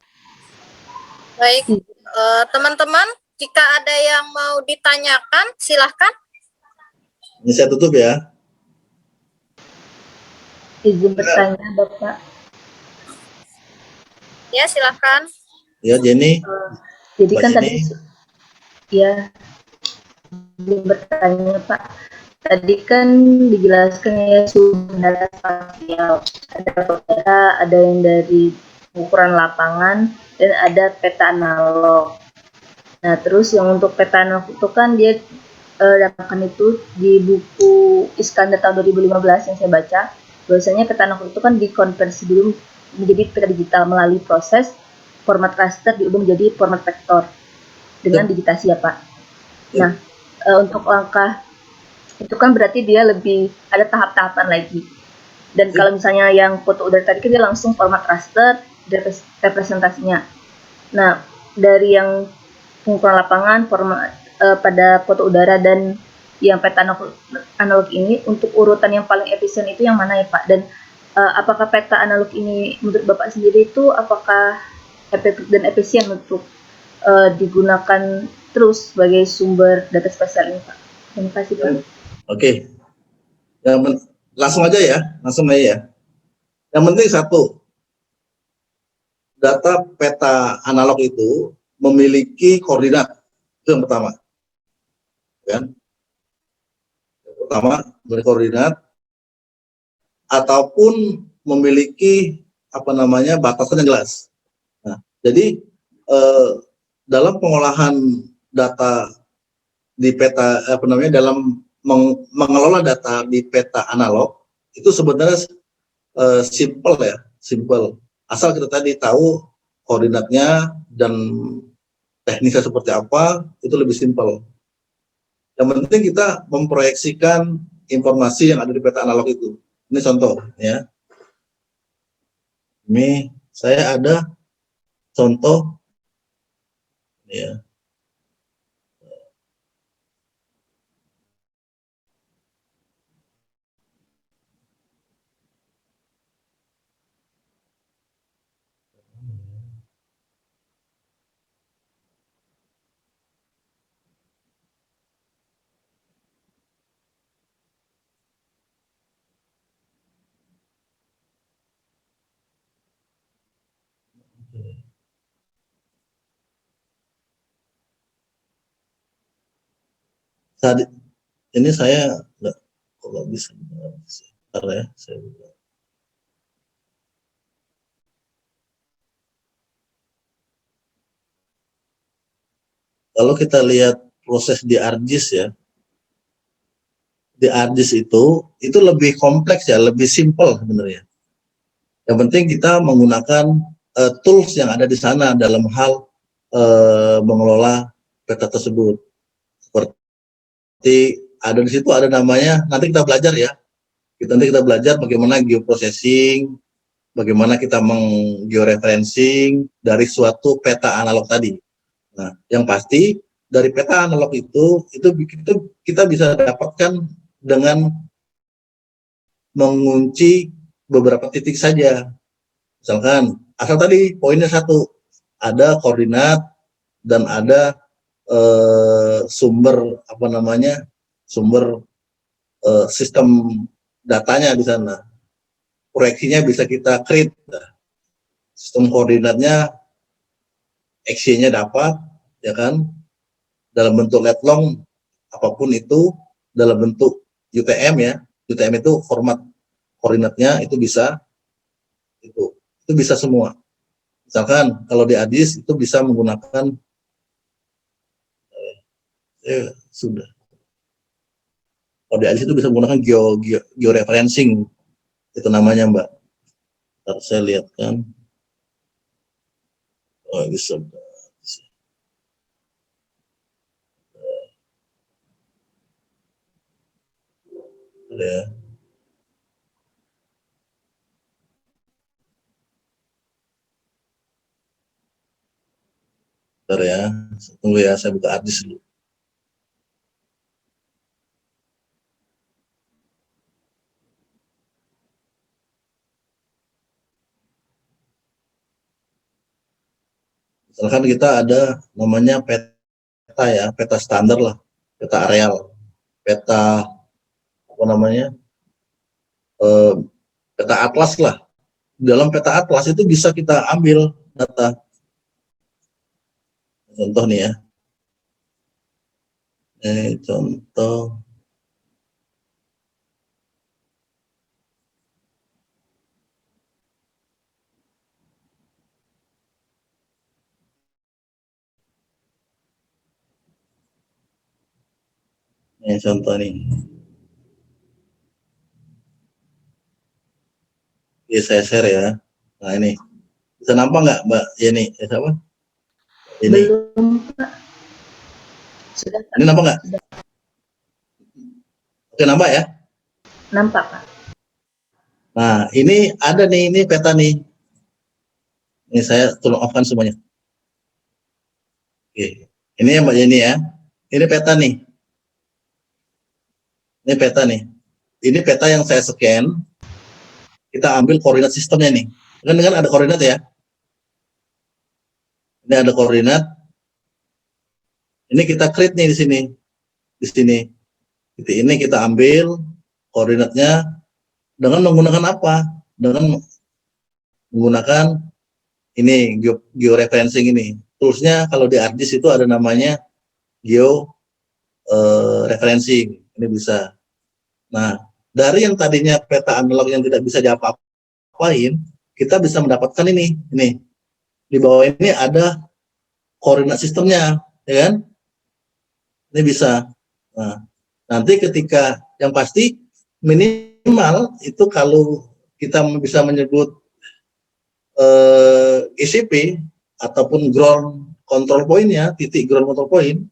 Speaker 1: Baik, teman-teman, jika ada yang mau ditanyakan, silahkan.
Speaker 2: Ini saya tutup ya.
Speaker 3: Izin bertanya, Bapak.
Speaker 1: Ya, silahkan.
Speaker 2: Ya, Jenny.
Speaker 3: Jadi
Speaker 2: Mbak
Speaker 3: kan
Speaker 2: Jenny.
Speaker 3: tadi ya bertanya Pak. Tadi kan dijelaskan ya sumber data spasial, ada peta, ada yang dari ukuran lapangan, dan ada peta analog. Nah, terus yang untuk peta analog itu kan dia dapatkan itu di buku Iskandar tahun 2015 yang saya baca. Bahwasanya peta analog itu kan dikonversi dulu menjadi peta digital melalui proses format raster diubah menjadi format vektor dengan digitasi ya Pak. Nah, untuk langkah itu kan berarti dia lebih ada tahap-tahapan lagi. Dan kalau misalnya yang foto udara tadi kan dia langsung format raster representasinya. Nah, dari yang pengukuran lapangan format pada foto udara dan yang peta analog ini, untuk urutan yang paling efisien itu yang mana ya Pak? Dan apakah peta analog ini menurut Bapak sendiri itu apakah efektif dan efisien untuk digunakan terus sebagai sumber data spasial ini Pak? Terima kasih Pak.
Speaker 2: Oke. Langsung aja ya. Yang penting satu, data peta analog itu memiliki koordinat. Itu yang pertama. Kan? Yang pertama, memiliki koordinat ataupun memiliki batasan yang jelas. Nah, jadi dalam pengolahan data di peta dalam mengelola data di peta analog itu sebenarnya simple. Asal kita tadi tahu koordinatnya dan teknisnya seperti apa, itu lebih simpel. Yang penting kita memproyeksikan informasi yang ada di peta analog itu. Ini contoh ya. Ini saya ada contoh ya. Saat ini saya nggak bisa. Bentar ya, saya buka. Kalau kita lihat proses di ArcGIS ya, di ArcGIS itu lebih kompleks ya, lebih simpel sebenarnya. Yang penting kita menggunakan tools yang ada di sana dalam hal mengelola peta tersebut. Seperti ada di situ ada namanya, nanti kita belajar ya. Nanti kita belajar bagaimana geoprocessing, bagaimana kita menggeoreferencing dari suatu peta analog tadi. Nah, yang pasti dari peta analog itu kita bisa dapatkan dengan mengunci beberapa titik saja. Misalkan, asal tadi poinnya satu, ada koordinat dan ada sumber sistem datanya di sana. Proyeksinya bisa kita create. Sistem koordinatnya, X-nya dapat, ya kan? Dalam bentuk lat long, apapun itu, dalam bentuk UTM ya. UTM itu format koordinatnya itu bisa semua. Misalkan kalau di ArcGIS itu bisa menggunakan sudah. Kalau di ArcGIS itu bisa menggunakan georeferencing, itu namanya Mbak. Ntar saya lihat kan. Oh bisa. Ya. Bentar ya, tunggu ya, saya buka ArcGIS dulu. Misalkan kita ada namanya peta ya, peta standar lah, peta areal, peta peta atlas lah. Dalam peta atlas itu bisa kita ambil data Contoh nih ya. Contoh. Contoh nih. Oke, saya share ya. Nah ini. Bisa nampak nggak Mbak Yeni? Siapa? Ini.
Speaker 3: Belum, Pak. Sudah, Pak.
Speaker 2: Ini nampak nggak?
Speaker 3: Sudah.
Speaker 2: Oke, nampak ya?
Speaker 3: Nampak, Pak.
Speaker 2: Nah, ini ada nih, ini peta nih. Ini saya tolong off-kan semuanya. Oke. Ini ya Mbak Yeni ya. Ini peta nih. Ini peta nih. Ini peta yang saya scan. Kita ambil koordinat sistemnya nih. Kan ada koordinat ya. Ini ada koordinat. Ini kita create nih di sini. Di sini. Titik ini kita ambil koordinatnya dengan menggunakan apa? Dengan menggunakan ini georeferencing ini. Toolsnya kalau di ArcGIS itu ada namanya referencing. Ini bisa. Nah, dari yang tadinya peta analog yang tidak bisa diapa-apain, kita bisa mendapatkan ini. Di bawah ini ada koordinat sistemnya, ya kan? Ini bisa. Nah, nanti ketika yang pasti minimal itu kalau kita bisa menyebut GCP ataupun ground control point-nya, titik ground control point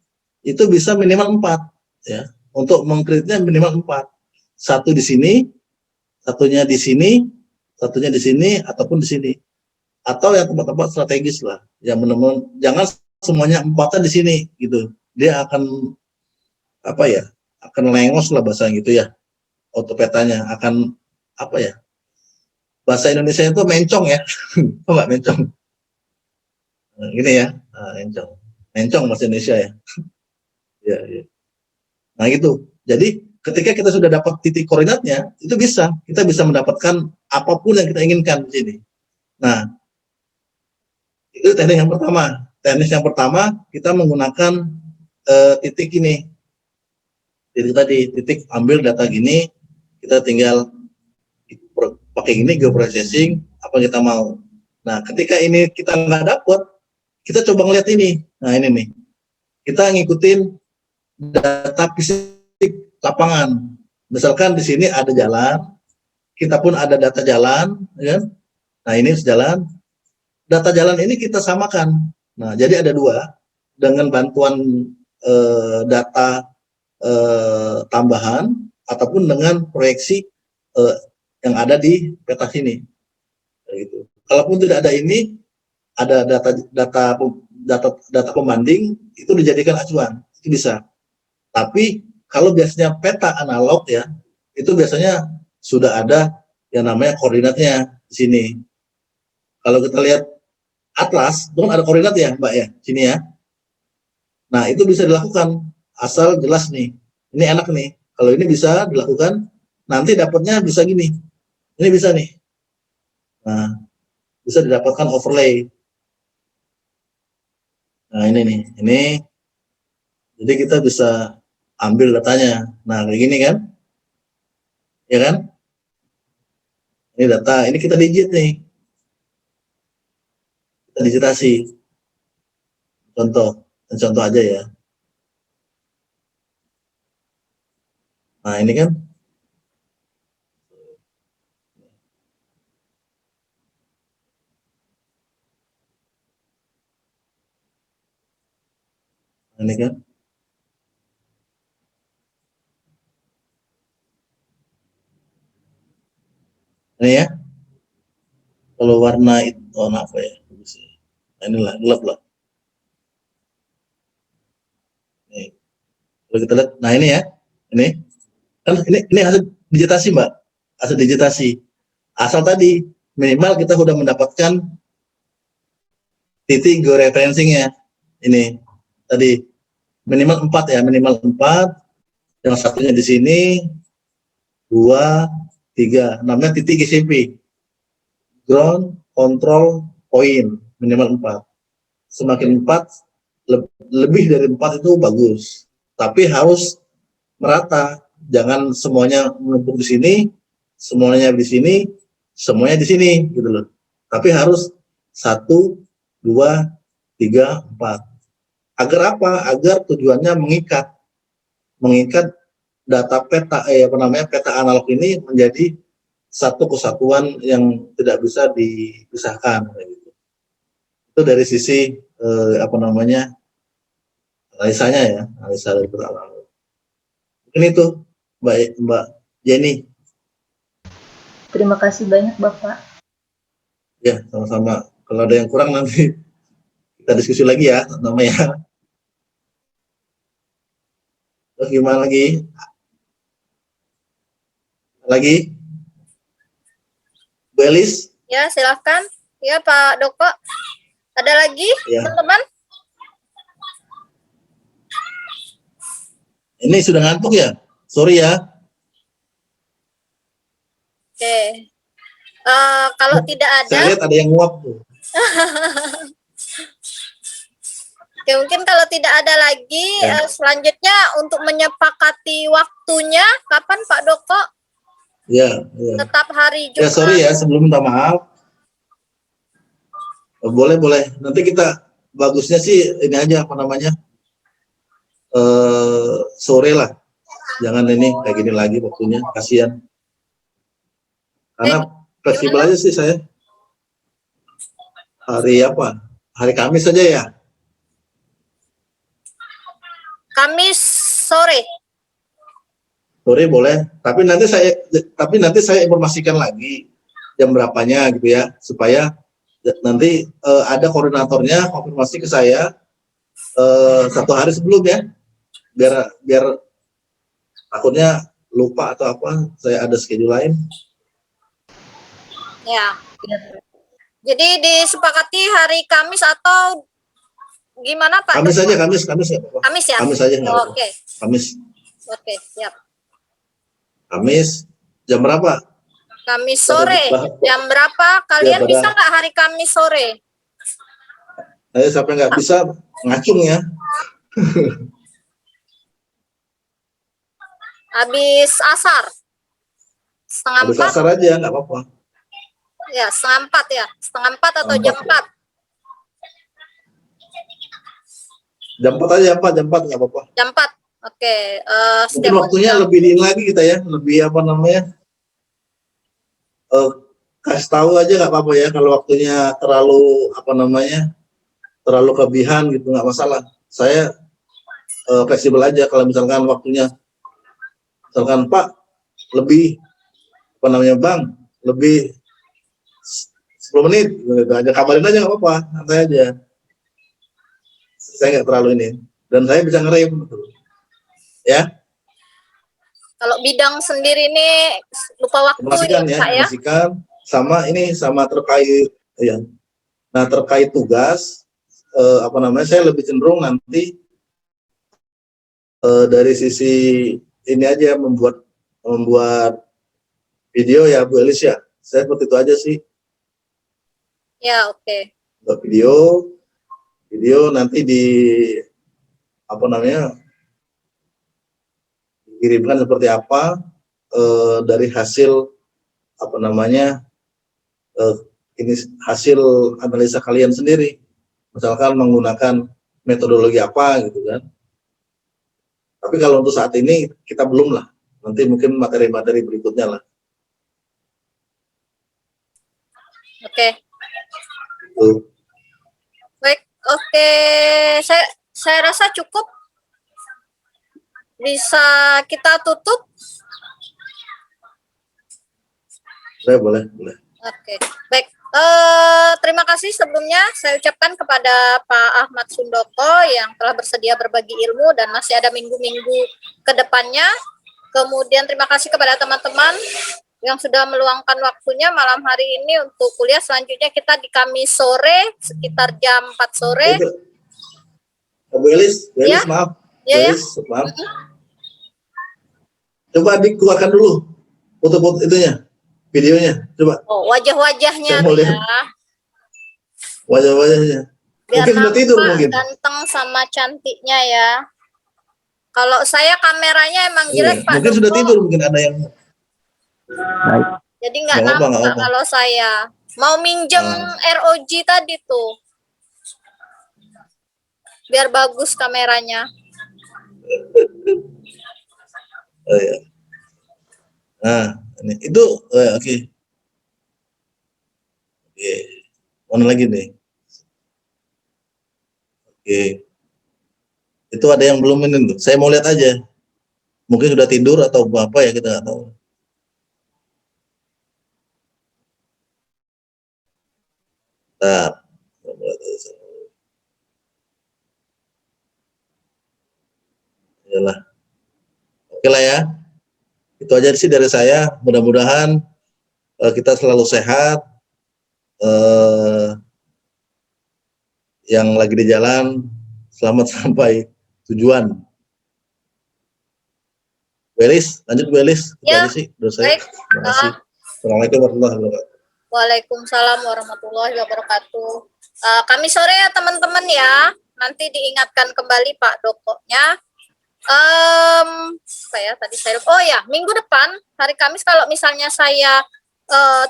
Speaker 2: itu bisa minimal 4 ya. Untuk mengkreatnya minimal 4. Satu di sini, satunya di sini, satunya di sini ataupun di sini. Atau yang tempat-tempat strategis lah. Yang benar-benar jangan semuanya 4-nya di sini gitu. Dia akan apa ya? Akan lengos lah bahasa gitu ya. Autopetanya akan apa ya? Bahasa Indonesia itu mencong ya. Enggak mencong. Nah, gini ya. Nah, mencong. Mencong bahasa Indonesia ya. Ya, ya. Nah, gitu. Jadi ketika kita sudah dapat titik koordinatnya, itu kita bisa mendapatkan apapun yang kita inginkan di sini. Nah, itu teknik yang pertama. Teknik yang pertama kita menggunakan titik ini. Titik ambil data gini, kita tinggal pakai gini geoprocessing apa yang kita mau. Nah, ketika ini kita nggak dapat, kita coba ngeliat ini. Nah, ini nih. Kita ngikutin data fisik lapangan. Misalkan di sini ada jalan, kita pun ada data jalan, ya. Nah, ini jalan. Data jalan ini kita samakan. Nah, jadi ada 2 dengan bantuan data tambahan ataupun dengan proyeksi yang ada di peta sini. Gitu. Kalaupun tidak ada ini, ada data pembanding itu dijadikan acuan, itu bisa. Tapi kalau biasanya peta analog ya, itu biasanya sudah ada yang namanya koordinatnya di sini. Kalau kita lihat atlas, itu kan ada koordinat ya, Mbak ya, sini ya. Nah, itu bisa dilakukan asal jelas nih. Ini enak nih. Kalau ini bisa dilakukan, nanti dapatnya bisa gini. Ini bisa nih. Nah, bisa didapatkan overlay. Nah, ini nih. Ini. Jadi kita bisa ambil datanya. Nah, kayak gini kan. Ya kan? Ini data. Ini kita digit nih. Kita digitasi. Contoh aja ya. Nah, ini kan. Ini kan. Ini ya. Kalau warna itu warna apa ya? Nah, inilah gelap lah. Nih. Kalau kita lihat, nah ini ya. Ini kan ini hasil digitasi, Mbak. Hasil digitasi. Asal tadi minimal kita sudah mendapatkan titik georeferencingnya. Ini tadi minimal 4 ya, minimal 4. Yang satunya di sini 2, 3. Namanya titik GCP. Ground Control Point, minimal 4. Semakin 4 lebih dari 4 itu bagus, tapi harus merata, jangan semuanya menumpuk di sini, semuanya di sini, semuanya di sini gitu loh. Tapi harus 1, 2, 3, 4. Agar apa? Agar tujuannya mengikat data peta peta analog ini menjadi satu kesatuan yang tidak bisa dipisahkan. Gitu. Itu dari sisi analisanya ya, analisa dari peta analog. Ini tuh Mbak Jenny.
Speaker 3: Terima kasih banyak Bapak.
Speaker 2: Ya, sama-sama. Kalau ada yang kurang nanti kita diskusi lagi ya, namanya. Terus gimana lagi? Bu Elis?
Speaker 1: Ya, silahkan. Ya, Pak Doko. Ada lagi,
Speaker 2: Ya.
Speaker 1: teman-teman?
Speaker 2: Ini sudah ngantuk ya? Sorry ya.
Speaker 1: Oke. Kalau tidak ada,
Speaker 2: Saya lihat ada yang nguap tuh.
Speaker 1: oke, mungkin kalau tidak ada lagi,
Speaker 2: Ya.
Speaker 1: selanjutnya untuk menyepakati waktunya, kapan Pak Doko?
Speaker 2: Ya.
Speaker 1: Tetap hari
Speaker 2: Ya,
Speaker 1: Jumat.
Speaker 2: sorry ya, sebelum minta maaf. Boleh. Nanti kita bagusnya sih ini aja sore lah. Jangan ini kayak gini lagi waktunya, kasihan. Karena fleksibel aja sih saya. Hari Kamis saja ya.
Speaker 1: Kamis sore.
Speaker 2: Sore boleh, tapi nanti saya informasikan lagi jam berapanya gitu ya, supaya nanti ada koordinatornya konfirmasi ke saya 1 hari sebelum ya, biar takutnya lupa atau apa, saya ada schedule lain.
Speaker 1: Ya. Jadi disepakati hari Kamis atau gimana Pak?
Speaker 2: Kamis saja, Kamis ya, Pak.
Speaker 1: Kamis ya?
Speaker 2: Kamis saja.
Speaker 1: Oke.
Speaker 2: Kamis.
Speaker 1: Oke, siap.
Speaker 2: Kamis jam berapa?
Speaker 1: Kamis sore. Jam berapa? Kalian bisa nggak hari Kamis sore?
Speaker 2: Sampai nggak bisa ngacung ya.
Speaker 1: Habis asar. Setengah
Speaker 2: Habis
Speaker 1: 4.
Speaker 2: asar aja nggak apa-apa.
Speaker 1: Ya, setengah 4 ya. Setengah 4 atau jam 4?
Speaker 2: Jam 4 aja, jam 4 nggak apa-apa.
Speaker 1: Jam 4. Oke.
Speaker 2: Mungkin waktunya lebih dingin lagi kita ya, lebih kasih tahu aja nggak apa-apa ya, kalau waktunya terlalu terlalu kelebihan gitu nggak masalah. Saya fleksibel aja kalau misalkan waktunya, misalkan Pak lebih Bang lebih 10 menit gitu aja, kabarin aja nggak apa-apa, santai aja. Saya nggak terlalu ini, dan saya bisa ngerem gitu. Ya.
Speaker 1: Kalau bidang sendiri ini lupa waktu
Speaker 2: Informasikan
Speaker 1: ya, Pak ya.
Speaker 2: Sama terkait ya. Nah, terkait tugas saya lebih cenderung nanti dari sisi ini aja membuat video ya Bu Elis ya. Saya seperti itu aja sih.
Speaker 1: Ya, oke.
Speaker 2: Buat video nanti dikirimkan seperti apa dari hasil ini hasil analisa kalian sendiri, misalkan menggunakan metodologi apa gitu kan. Tapi kalau untuk saat ini kita belum lah, nanti mungkin materi-materi berikutnya lah.
Speaker 1: Oke.
Speaker 2: Gitu.
Speaker 1: Baik, oke. Saya rasa cukup. Bisa kita tutup?
Speaker 2: Boleh.
Speaker 1: Oke, baik. Terima kasih sebelumnya saya ucapkan kepada Pak Ahmad Sundoko yang telah bersedia berbagi ilmu dan masih ada minggu-minggu ke depannya. Kemudian terima kasih kepada teman-teman yang sudah meluangkan waktunya malam hari ini untuk kuliah. Selanjutnya kita di Kamis sore sekitar jam 4 sore.
Speaker 2: Bu Elis,
Speaker 1: Ya.
Speaker 2: maaf.
Speaker 1: Ya.
Speaker 2: Maaf. Coba dikeluarkan dulu foto-foto itunya, videonya. Coba.
Speaker 1: Oh, wajah-wajahnya
Speaker 2: Saya mau lihat.
Speaker 1: ya.
Speaker 2: Wajah-wajahnya.
Speaker 1: Biar
Speaker 2: Mungkin sudah tidur
Speaker 1: nampak
Speaker 2: mungkin.
Speaker 1: ganteng sama cantiknya ya. Kalau saya kameranya emang jelek Pak
Speaker 2: Mungkin sudah
Speaker 1: Doko.
Speaker 2: tidur, mungkin ada yang
Speaker 4: Baik.
Speaker 1: Jadi nggak
Speaker 2: Nggak apa-apa, nggak
Speaker 1: nampak
Speaker 2: apa-apa.
Speaker 1: kalau saya. Mau minjem ROG tadi tuh. Biar bagus kameranya.
Speaker 2: Oh, ya. Nah, ini itu oke. Oke. Mana lagi nih? Oke. Itu ada yang belum ini tuh. Saya mau lihat aja. Mungkin sudah tidur atau apa ya, kita nggak tahu. Bentar. Yalah. Oke lah ya. Itu aja sih dari saya. Mudah-mudahan kita selalu sehat. Yang lagi di jalan, selamat sampai tujuan. Belis, lanjut Belis. Itu
Speaker 1: Ya,
Speaker 2: aja sih dari saya.
Speaker 1: baik.
Speaker 2: Terima kasih. Assalamualaikum warahmatullahi wabarakatuh.
Speaker 1: Waalaikumsalam warahmatullahi wabarakatuh. Kami sore ya teman-teman ya. Nanti diingatkan kembali Pak Dokonya. Apa ya tadi saya? Oh ya, minggu depan hari Kamis kalau misalnya saya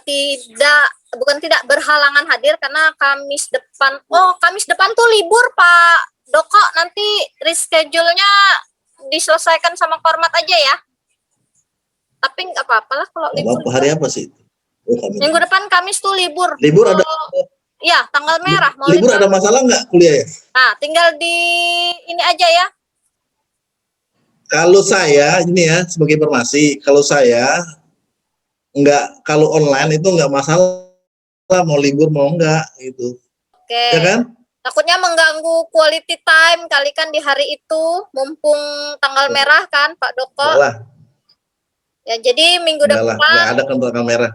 Speaker 1: tidak berhalangan hadir karena Kamis depan. Oh, Kamis depan tuh libur Pak Doko. Nanti reschedule-nya diselesaikan sama Kormat aja ya. Tapi nggak apa-apa lah kalau libur.
Speaker 2: Apa hari apa sih? Oh,
Speaker 1: Minggu depan Kamis tuh libur.
Speaker 2: Libur ada.
Speaker 1: Ya, tanggal merah. Mau
Speaker 2: Libur ada masalah nggak kuliah ya?
Speaker 1: Nah, tinggal di ini aja ya.
Speaker 2: Kalau saya ini ya sebagai informasi, kalau saya nggak, kalau online itu nggak masalah, mau libur mau nggak gitu.
Speaker 1: Oke.
Speaker 2: Ya kan?
Speaker 1: Takutnya mengganggu quality time kali kan di hari itu, mumpung tanggal merah kan Pak Doko.
Speaker 2: Nggak lah,
Speaker 1: Ya, jadi minggu
Speaker 2: nggak lah,
Speaker 1: depan
Speaker 2: nggak ada kan tanggal merah.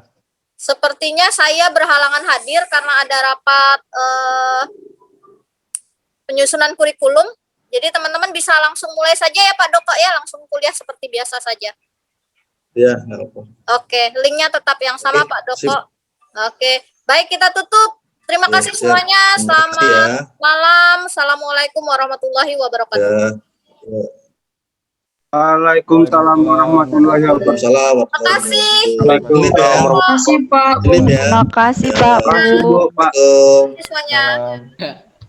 Speaker 1: sepertinya saya berhalangan hadir karena ada rapat penyusunan kurikulum. Jadi teman-teman bisa langsung mulai saja ya Pak Doko ya, langsung kuliah seperti biasa saja.
Speaker 2: Ya, nggak apa.
Speaker 1: Oke, linknya tetap yang sama
Speaker 2: Oke,
Speaker 1: Pak Doko.
Speaker 2: sip.
Speaker 1: Oke, baik kita tutup. Terima kasih
Speaker 2: Siap.
Speaker 1: semuanya.
Speaker 2: Terima kasih
Speaker 1: Selamat
Speaker 2: ya.
Speaker 1: malam. Assalamualaikum warahmatullahi wabarakatuh.
Speaker 2: Ya.
Speaker 4: Waalaikumsalam warahmatullahi wabarakatuh.
Speaker 2: Waalaikumsalam.
Speaker 1: Terima kasih.
Speaker 2: Slip ya.
Speaker 5: Terima kasih Pak.
Speaker 2: Slip ya.
Speaker 5: Terima kasih Pak.
Speaker 4: Terima kasih, Bu, Pak.
Speaker 2: Assalamualaikum.
Speaker 1: Semuanya.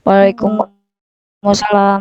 Speaker 5: Waalaikumsalam.